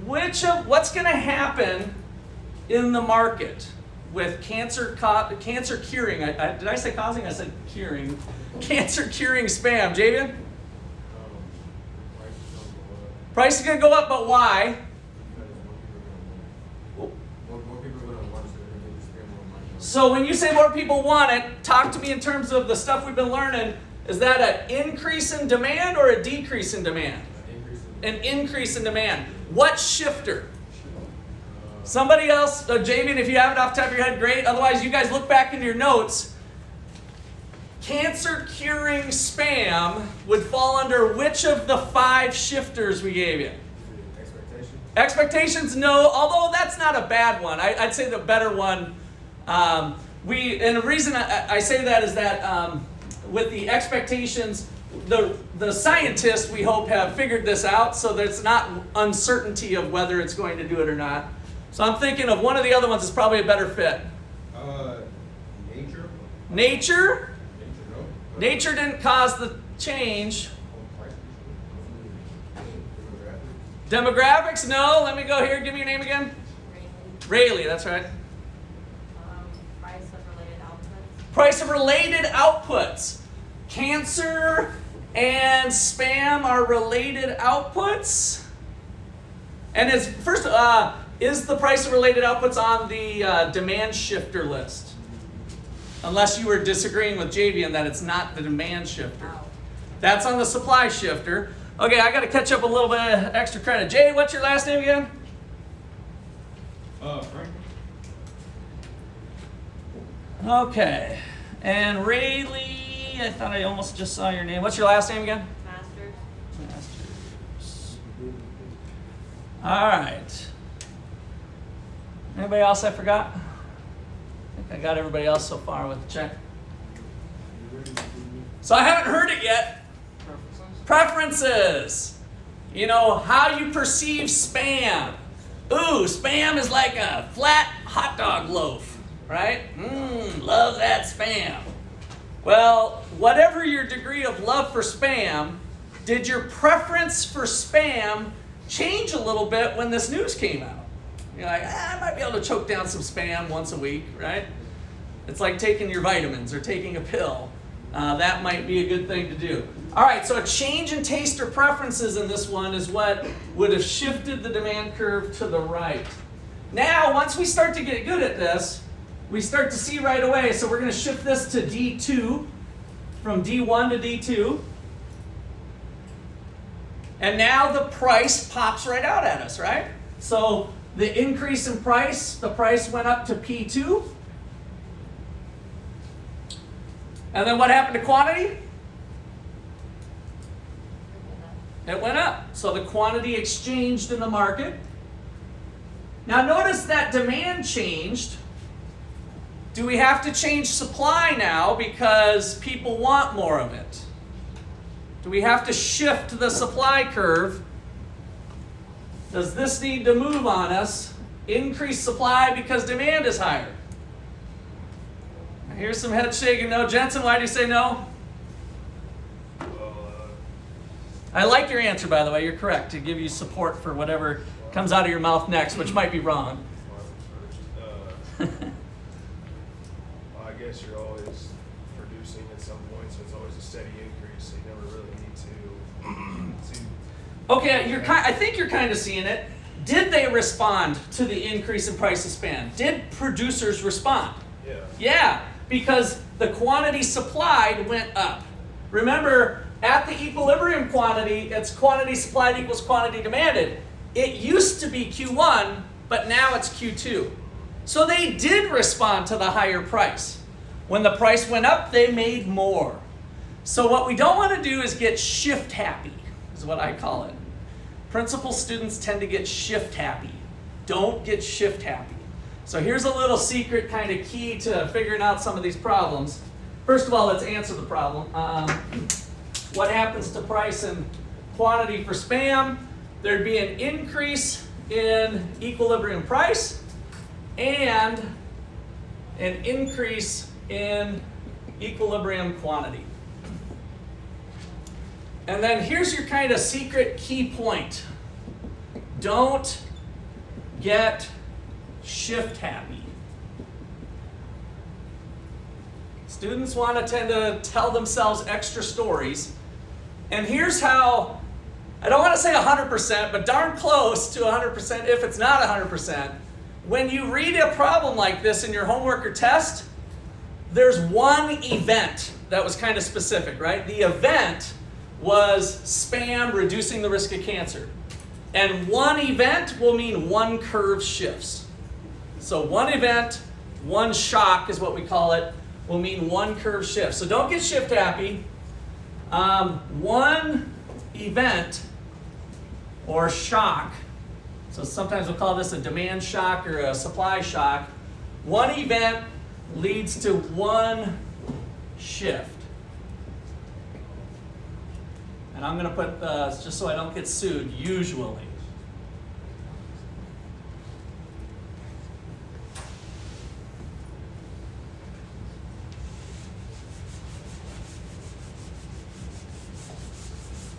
what's going to happen in the market with cancer curing? Did I say causing? I said curing. Cancer curing spam. Javian? Price is going to go up, but why? So when you say more people want it, talk to me in terms of the stuff we've been learning. Is that an increase in demand or a decrease in demand? An increase in demand. What shifter? Somebody else, Javian, if you have it off the top of your head, great. Otherwise, you guys look back into your notes. Cancer curing spam would fall under which of the 5 shifters we gave you? Expectations, no, although that's not a bad one. I'd say the better one. And the reason I say that is that with the expectations, the scientists, we hope, have figured this out, so there's not uncertainty of whether it's going to do it or not. So I'm thinking of one of the other ones is probably a better fit. Nature? Nature? Nature, no. Nature didn't cause the change. Demographics? No. Let me go here. Give me your name again. Rayleigh, that's right. Price of related outputs. Price of related outputs. Cancer and spam are related outputs. And is the price of related outputs on the demand shifter list? Unless you were disagreeing with Javian that it's not the demand shifter. Wow. That's on the supply shifter. Okay, I got to catch up a little bit of extra credit. Jay, what's your last name again? Frank. Okay. And Rayleigh, I thought I almost just saw your name. What's your last name again? Masters. Masters. All right. Anybody else I forgot? I think I got everybody else so far with the check. So I haven't heard it yet. Preferences. You know, how you perceive spam. Ooh, spam is like a flat hot dog loaf, right? Love that spam. Well, whatever your degree of love for spam, did your preference for spam change a little bit when this news came out? You're like, I might be able to choke down some spam once a week, right? It's like taking your vitamins or taking a pill. That might be a good thing to do. All right, so a change in taste or preferences in this one is what would have shifted the demand curve to the right. Now, once we start to get good at this, we start to see right away. So we're going to shift this to D2, from D1 to D2. And now the price pops right out at us, right? So the increase in price, the price went up to P2. And then what happened to quantity? It went up. So the quantity exchanged in the market. Now notice that demand changed. Do we have to change supply now because people want more of it? Do we have to shift the supply curve? Does this need to move on us? Increase supply because demand is higher. Here's some head shaking. No. Jensen, why do you say no? I like your answer, by the way. You're correct, to give you support for whatever comes out of your mouth next, which might be wrong. I guess you're always producing at some point, so it's always a steady increase, so you never really need to Okay, I think you're kind of seeing it. Did they respond to the increase in price of spam? Did producers respond? Yeah. Yeah, because the quantity supplied went up. Remember, at the equilibrium quantity, it's quantity supplied equals quantity demanded. It used to be Q1, but now it's Q2. So they did respond to the higher price. When the price went up, they made more. So what we don't want to do is get shift happy, is what I call it. Principal students tend to get shift happy. Don't get shift happy. So here's a little secret kind of key to figuring out some of these problems. First of all, let's answer the problem. What happens to price and quantity for spam? There'd be an increase in equilibrium price and an increase in equilibrium quantity. And then here's your kind of secret key point. Don't get shift happy. Students want to tend to tell themselves extra stories. And here's how, I don't want to say 100%, but darn close to 100% if it's not 100%. When you read a problem like this in your homework or test, there's one event that was kind of specific, right? The event was spam reducing the risk of cancer. And one event will mean one curve shifts. So one event, one shock is what we call it, will mean one curve shift. So don't get shift happy. One event or shock, so sometimes we'll call this a demand shock or a supply shock. One event leads to one shift. And I'm going to put, just so I don't get sued, usually.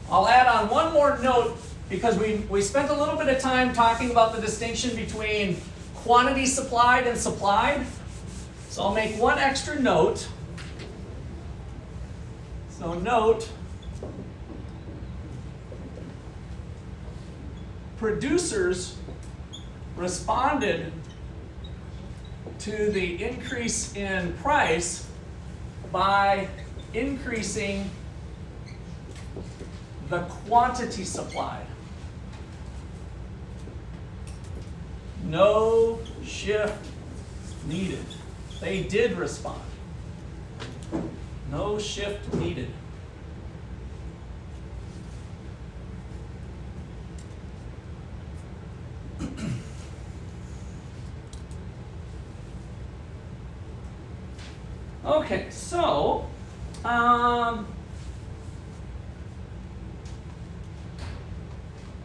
I'll add on one more note because we spent a little bit of time talking about the distinction between quantity supplied and supplied. So I'll make one extra note. So note, producers responded to the increase in price by increasing the quantity supplied. No shift needed. They did respond. No shift needed. Okay, so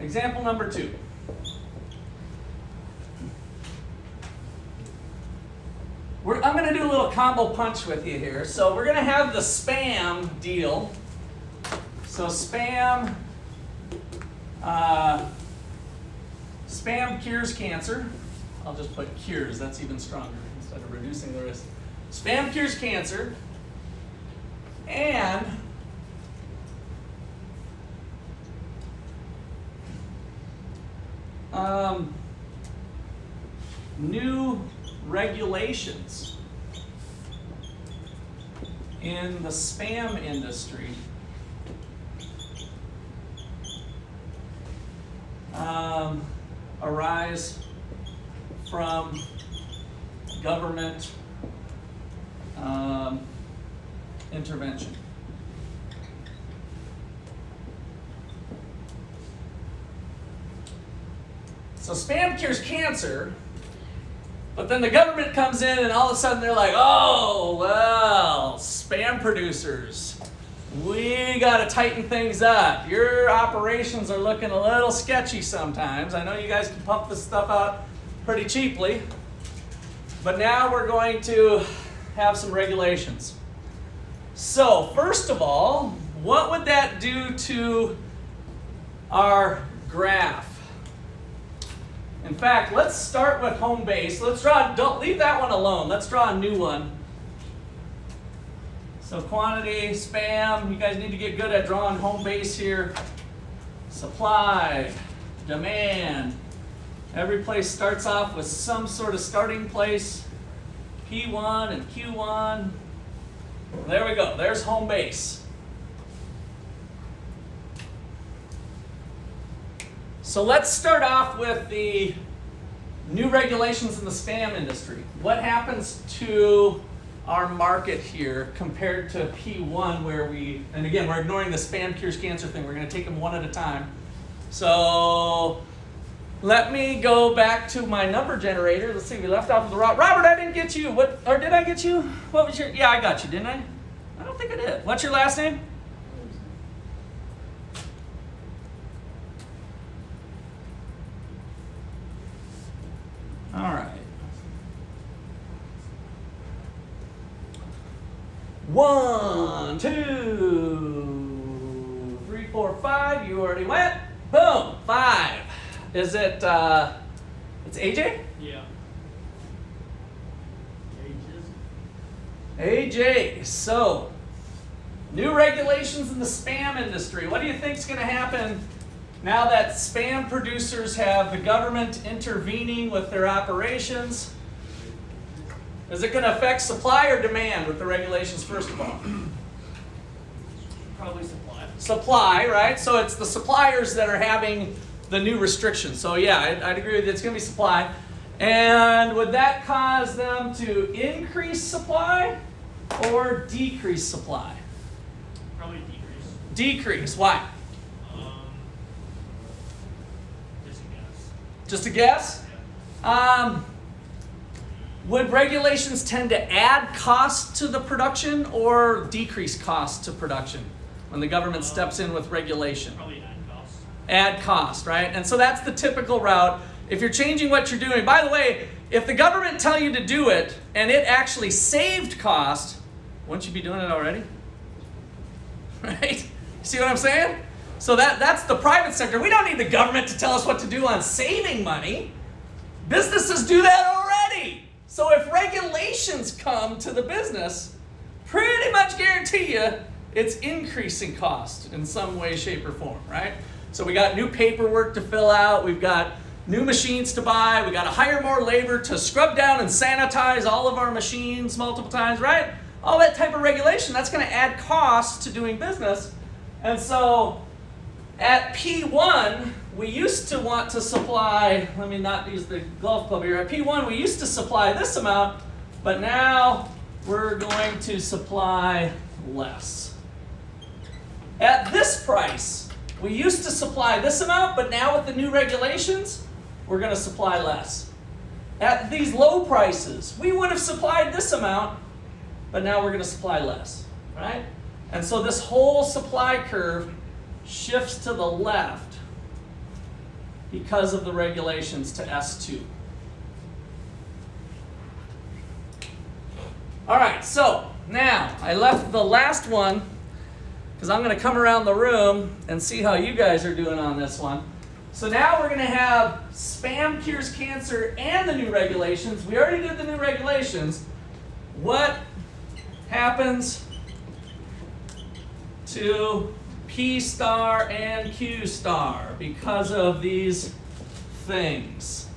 example number 2. I'm going to do a little combo punch with you here. So we're going to have the spam deal. So spam cures cancer. I'll just put cures. That's even stronger instead of reducing the risk. Spam cures cancer. And new regulations in the spam industry arise from government intervention. So spam cures cancer, but then the government comes in and all of a sudden they're like, oh, well, spam producers, we got to tighten things up. Your operations are looking a little sketchy sometimes. I know you guys can pump this stuff out pretty cheaply, but now we're going to have some regulations. So first of all, what would that do to our graph? In fact, let's start with Homebase. Let's draw, don't leave that one alone. Let's draw a new one. So quantity, spam, you guys need to get good at drawing Homebase here. Supply, demand. Every place starts off with some sort of starting place. P1 and Q1. There we go, there's Homebase. So let's start off with the new regulations in the spam industry. What happens to our market here compared to P1 where and again, we're ignoring the spam cures cancer thing. We're going to take them one at a time. So let me go back to my number generator. Let's see, we left off with Robert, I didn't get you. Or did I get you? What was your, yeah, I got you, didn't I? I don't think I did. What's your last name? All right. 1, 2, 3, 4, 5. You already went. Boom. 5. Is it? It's AJ? Yeah. AJ. So, new regulations in the spam industry. What do you think is going to happen now that spam producers have the government intervening with their operations? Is it going to affect supply or demand with the regulations, first of all? Probably supply. Supply, right? So it's the suppliers that are having the new restrictions. So yeah, I'd agree with you. It's going to be supply. And would that cause them to increase supply or decrease supply? Probably decrease. Decrease. Why? Just a guess. Just a guess? Yeah. Would regulations tend to add cost to the production or decrease cost to production when the government steps in with regulation? Probably add cost. Add cost, right? And so that's the typical route. If you're changing what you're doing, by the way, if the government tell you to do it and it actually saved cost, wouldn't you be doing it already? Right? See what I'm saying? So that's the private sector. We don't need the government to tell us what to do on saving money. Businesses do that already. So if regulations come to the business, pretty much guarantee you it's increasing cost in some way, shape, or form, right? So we got new paperwork to fill out. We've got new machines to buy. We got to hire more labor to scrub down and sanitize all of our machines multiple times, right? All that type of regulation, that's going to add cost to doing business. And so at P1, we used to want to supply, let me not use the golf club here. At P1, we used to supply this amount, but now we're going to supply less. At this price, we used to supply this amount, but now with the new regulations, we're going to supply less. At these low prices, we would have supplied this amount, but now we're going to supply less, right? And so this whole supply curve shifts to the left because of the regulations to S2. All right, so now I left the last one because I'm going to come around the room and see how you guys are doing on this one. So now we're going to have spam cures cancer and the new regulations. We already did the new regulations. What happens to P star and Q star because of these things?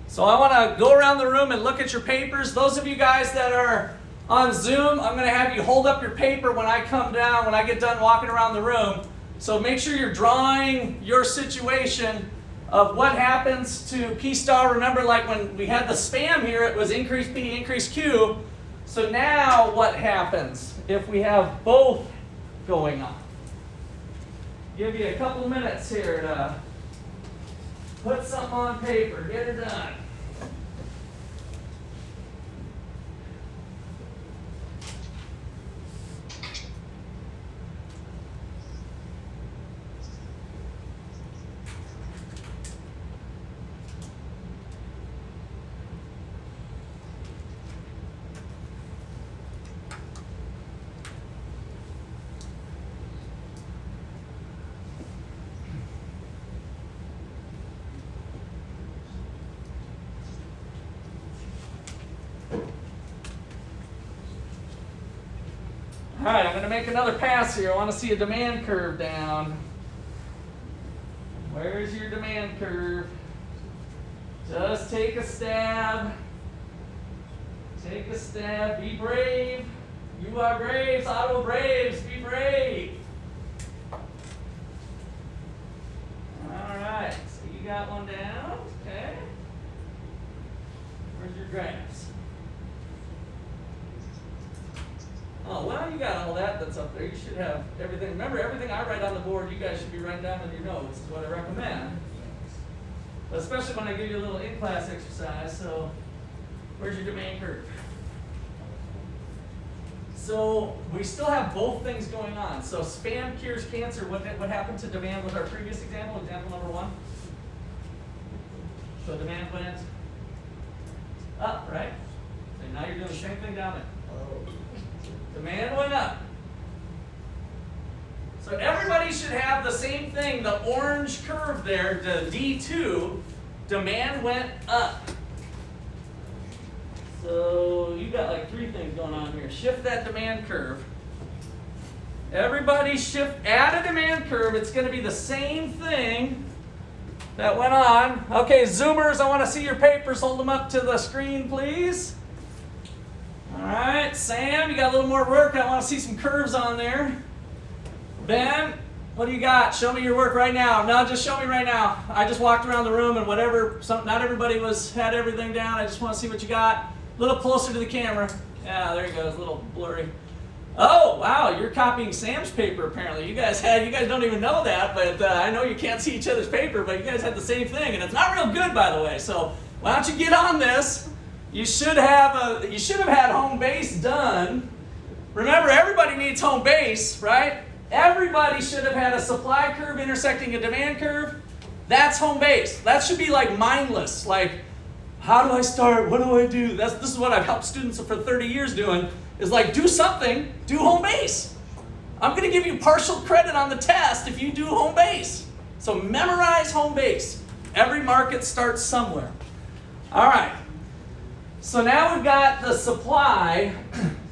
So I want to go around the room and look at your papers. Those of you guys that are on Zoom, I'm going to have you hold up your paper when I come down, when I get done walking around the room. So make sure you're drawing your situation of what happens to P star. Remember, like when we had the spam here, it was increase P, increase Q. So now what happens if we have both going on? Give you a couple minutes here to put something on paper, get it done. All right, I'm going to make another pass here. I want to see a demand curve down. Where's your demand curve? Just take a stab. Take a stab. Be brave. You are braves, Ottawa Braves. Be brave. All right, so you got one down. Okay. Where's your graphs? Oh, well, you got all that's up there. You should have everything. Remember, everything I write on the board, you guys should be writing down in your notes, is what I recommend. But especially when I give you a little in-class exercise. So, where's your demand curve? So, we still have both things going on. So, spam cures cancer. What happened to demand with our previous example, example number 1? So, demand went up, right? And now you're doing the same thing down there. Demand went up. So everybody should have the same thing, the orange curve there, the D2, demand went up. So you got like 3 things going on here. Shift that demand curve. Everybody shift, add a demand curve. It's going to be the same thing that went on. Okay, Zoomers, I want to see your papers. Hold them up to the screen, please. All right, Sam, you got a little more work. I want to see some curves on there. Ben, what do you got? Show me your work right now. No, just show me right now. I just walked around the room and whatever, not everybody had everything down. I just want to see what you got. A little closer to the camera. Yeah, there you go. It's a little blurry. Oh, wow, you're copying Sam's paper apparently. You guys don't even know that, but I know you can't see each other's paper, but you guys had the same thing, and it's not real good, by the way. So why don't you get on this? You should have had Homebase done. Remember, everybody needs Homebase, right? Everybody should have had a supply curve intersecting a demand curve. That's Homebase. That should be like mindless. Like, how do I start? What do I do? This is what I've helped students for 30 years doing. Is like, do something. Do Homebase. I'm going to give you partial credit on the test if you do Homebase. So memorize Homebase. Every market starts somewhere. All right. So now we've got the supply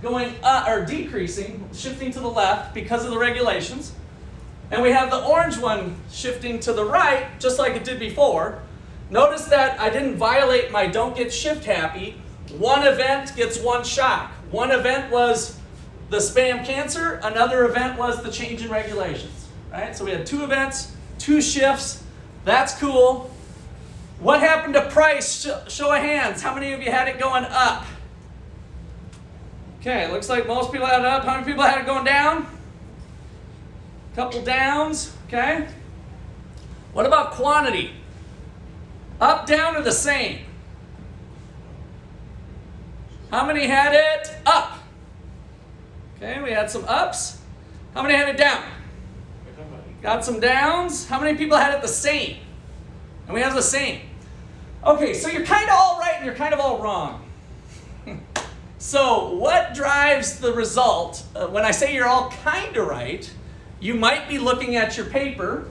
going up, or decreasing, shifting to the left because of the regulations. And we have the orange one shifting to the right, just like it did before. Notice that I didn't violate my don't get shift happy. One event gets one shock. One event was the spam cancer. Another event was the change in regulations. Right? So we had 2 events, 2 shifts. That's cool. What happened to price? Show of hands. How many of you had it going up? Okay, looks like most people had it up. How many people had it going down? Couple downs. Okay. What about quantity? Up, down, or the same? How many had it up? Okay, we had some ups. How many had it down? Got some downs. How many people had it the same? And we have the same. Okay, so you're kind of all right and you're kind of all wrong. So what drives the result? When I say you're all kind of right, you might be looking at your paper,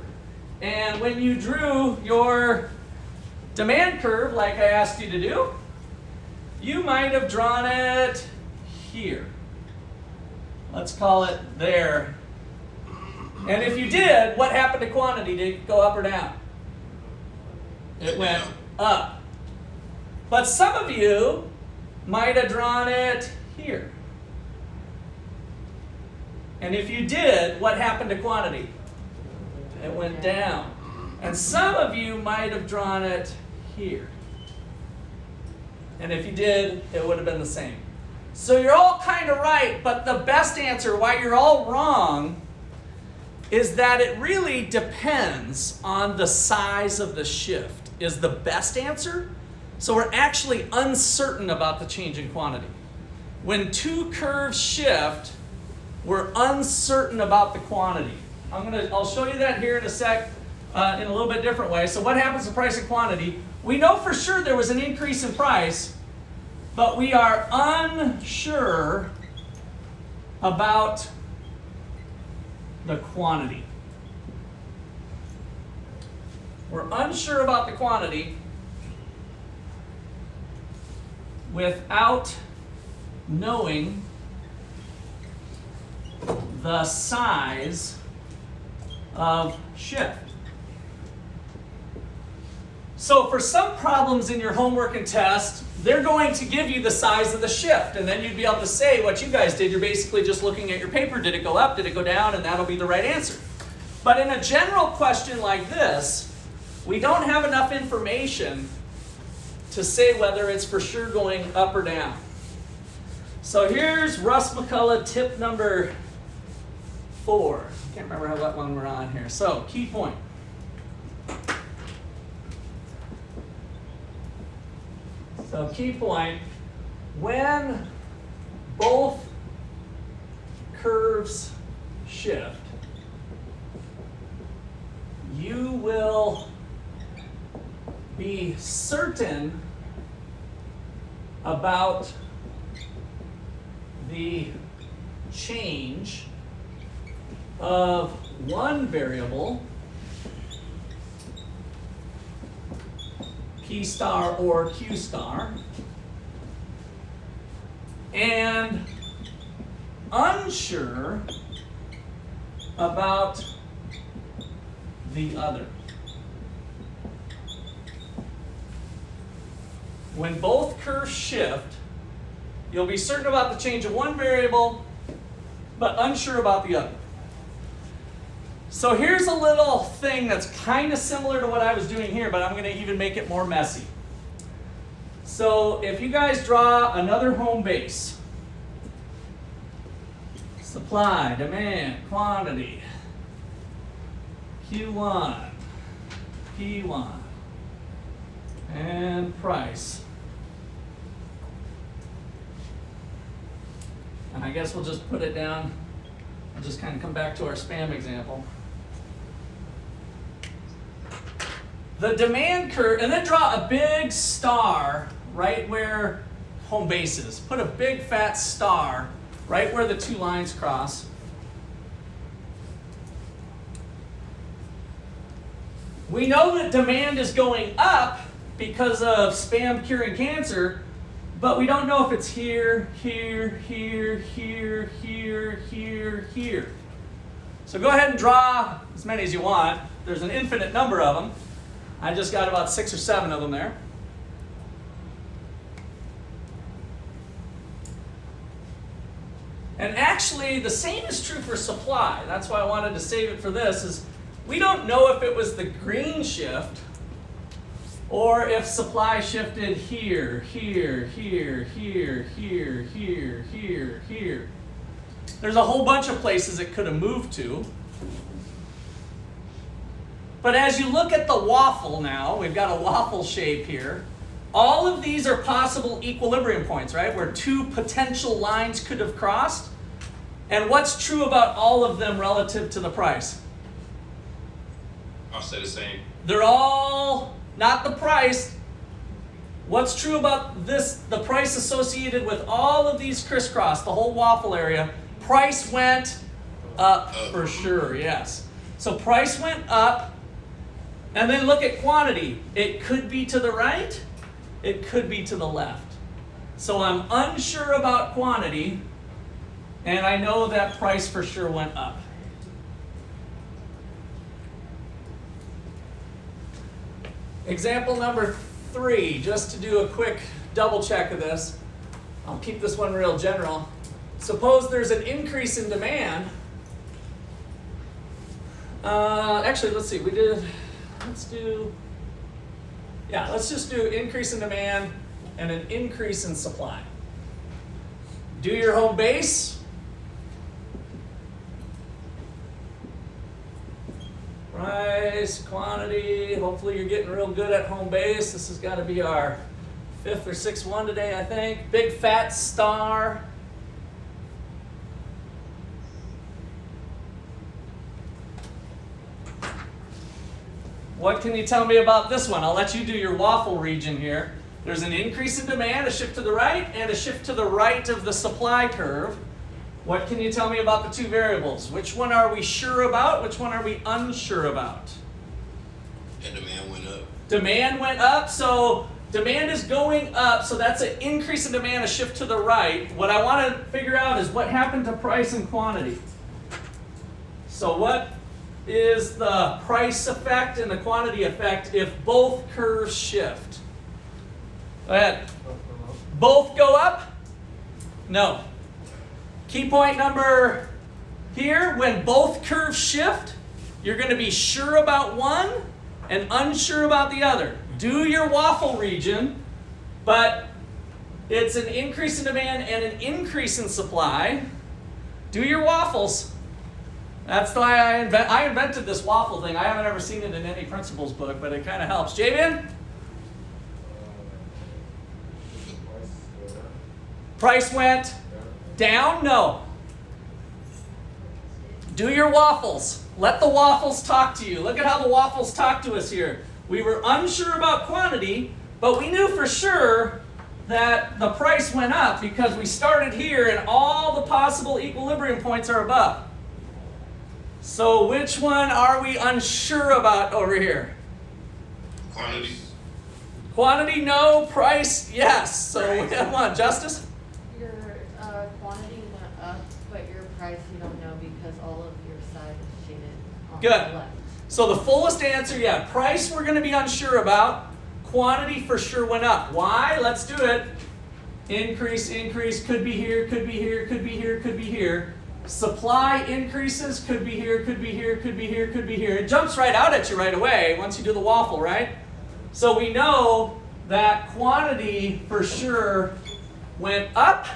and when you drew your demand curve like I asked you to do, you might have drawn it here. Let's call it there. And if you did, what happened to quantity? Did it go up or down? It went up. But some of you might have drawn it here. And if you did, what happened to quantity? It went down. And some of you might have drawn it here. And if you did, it would have been the same. So you're all kind of right, but the best answer, why you're all wrong, is that it really depends on the size of the shift, is the best answer. So we're actually uncertain about the change in quantity. When 2 curves shift, we're uncertain about the quantity. I'll show you that here in a sec in a little bit different way. So what happens to price and quantity? We know for sure there was an increase in price, but we are unsure about the quantity. We're unsure about the quantity without knowing the size of shift. So for some problems in your homework and test, they're going to give you the size of the shift, and then you'd be able to say what you guys did. You're basically just looking at your paper. Did it go up? Did it go down? And that'll be the right answer. But in a general question like this, we don't have enough information to say whether it's for sure going up or down. So here's Russ McCullough tip number 4. I can't remember what one we're on here. So key point. So key point, when both curves shift, you will be certain about the change of one variable, P star or Q star, and unsure about the other. When both curves shift, you'll be certain about the change of one variable, but unsure about the other. So here's a little thing that's kind of similar to what I was doing here, but I'm going to even make it more messy. So if you guys draw another home base, supply, demand, quantity, Q1, P1, and price. And I guess we'll just put it down. I'll just kind of come back to our spam example. The demand curve, and then draw a big star right where Homebase is. Put a big fat star right where the 2 lines cross. We know that demand is going up because of spam curing cancer, but we don't know if it's here, here, here, here, here, here, here. So go ahead and draw as many as you want. There's an infinite number of them. I just got about 6 or 7 of them there. And actually, the same is true for supply. That's why I wanted to save it for this, is we don't know if it was the green shift or if supply shifted here, here, here, here, here, here, here, here. There's a whole bunch of places it could have moved to. But as you look at the waffle now, we've got a waffle shape here. All of these are possible equilibrium points, right? Where 2 potential lines could have crossed. And what's true about all of them relative to the price? I'll say the same. They're all not the price. What's true about this, the price associated with all of these crisscross, the whole waffle area? Price went up for sure, yes. So price went up, and then look at quantity. It could be to the right, it could be to the left. So I'm unsure about quantity, and I know that price for sure went up. Example number 3, just to do a quick double check of this. I'll keep this one real general. Suppose there's an increase in demand. Actually, let's see, let's just do increase in demand and an increase in supply. Do your home base. Price, quantity, hopefully you're getting real good at home base. This has got to be our 5th or 6th one today, I think. Big fat star. What can you tell me about this one? I'll let you do your waffle region here. There's an increase in demand, a shift to the right, and a shift to the right of the supply curve. What can you tell me about the 2 variables? Which one are we sure about? Which one are we unsure about? And demand went up. Demand went up, so demand is going up, so that's an increase in demand, a shift to the right. What I want to figure out is what happened to price and quantity. So what is the price effect and the quantity effect if both curves shift? Go ahead. Both go up? No. Key point number here, when both curves shift, you're going to be sure about one and unsure about the other. Do your waffle region, but it's an increase in demand and an increase in supply. Do your waffles. That's why I invented this waffle thing. I haven't ever seen it in any principles book, but it kind of helps. Javen? Price went down? No. Do your waffles. Let the waffles talk to you. Look at how the waffles talk to us here. We were unsure about quantity, but we knew for sure that the price went up because we started here and all the possible equilibrium points are above. So which one are we unsure about over here? Quantity. Quantity, no. Price, yes. So we have one. Justice? Your quantity went up, but your price you don't know because all of your side is shaded on Good. the left. So the fullest answer, yeah. Price we're going to be unsure about. Quantity for sure went up. Why? Let's do it. Increase, could be here, could be here, could be here, could be here. Supply increases, could be here, could be here, could be here, could be here. It jumps right out at you right away once you do the waffle, right? So we know that quantity for sure went up,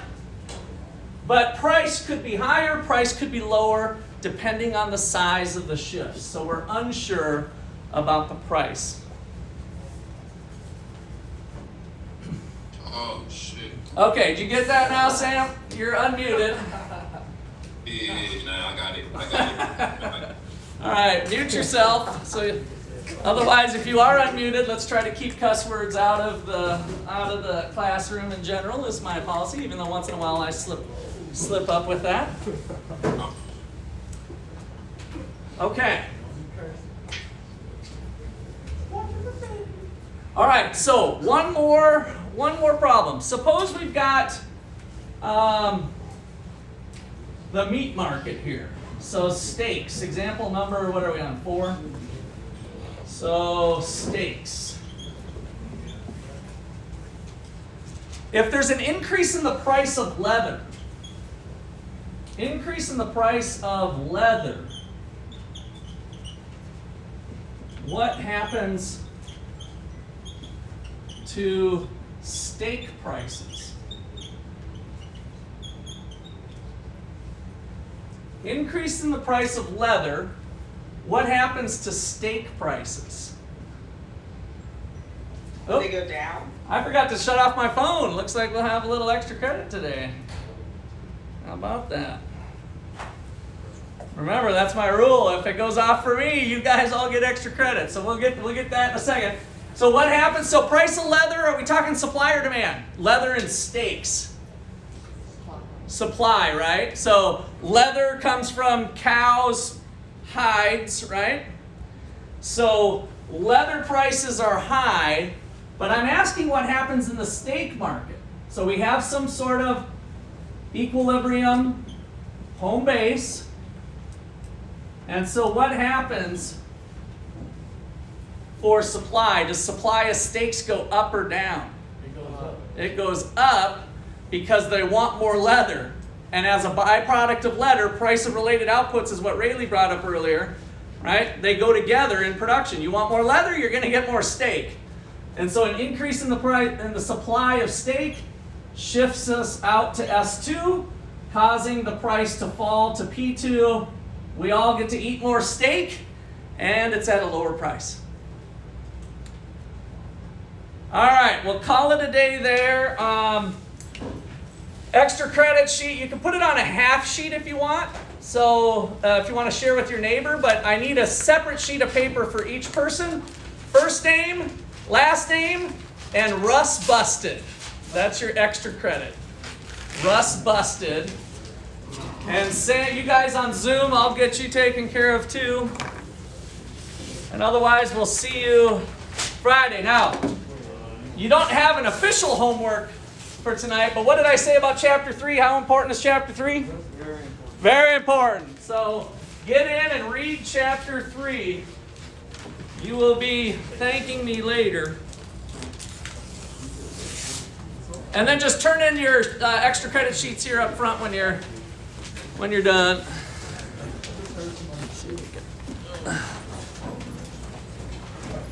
but price could be higher, price could be lower, depending on the size of the shifts. So we're unsure about the price. Oh, shit. Okay, did you get that now, Sam? You're unmuted. Yeah, nah, I got it. All right, mute yourself. So, otherwise, if you are unmuted, let's try to keep cuss words out of the classroom in general. Is my policy, even though once in a while I slip up with that. Okay. All right, so one more problem. Suppose we've got the meat market here. So steaks, example number, what are we on, 4? So steaks. If there's an increase in the price of leather, what happens to steak prices? Increase in the price of leather, what happens to steak prices? Oh, They go down. I forgot to shut off my phone. Looks like we'll have a little extra credit today. How about that? Remember, that's my rule. If it goes off for me, you guys all get extra credit. So we'll get that in a second. So what happens? So price of leather, are we talking supply or demand? Leather and steaks. Supply, right? So leather comes from cows' hides, right? So leather prices are high, but I'm asking what happens in the steak market. So we have some sort of equilibrium, home base. And so what happens for supply? Does supply of steaks go up or down? It goes up. It goes up because they want more leather. And as a byproduct of leather, price of related outputs is what Rayleigh brought up earlier, right? They go together in production. You want more leather, you're going to get more steak. And so an increase in the price and the supply of steak shifts us out to S2, causing the price to fall to P2. We all get to eat more steak, and it's at a lower price. All right, we'll call it a day there. Extra credit sheet, you can put it on a half sheet if you want. So if you want to share with your neighbor, but I need a separate sheet of paper for each person. First name, last name, and Russ Busted. That's your extra credit. Russ Busted. And say you guys on Zoom, I'll get you taken care of too. And otherwise, we'll see you Friday. Now, you don't have an official homework for tonight, but what did I say about Chapter 3? How important is Chapter 3? Very important. Very important. So get in and read Chapter 3. You will be thanking me later. And then just turn in your extra credit sheets here up front when you're done.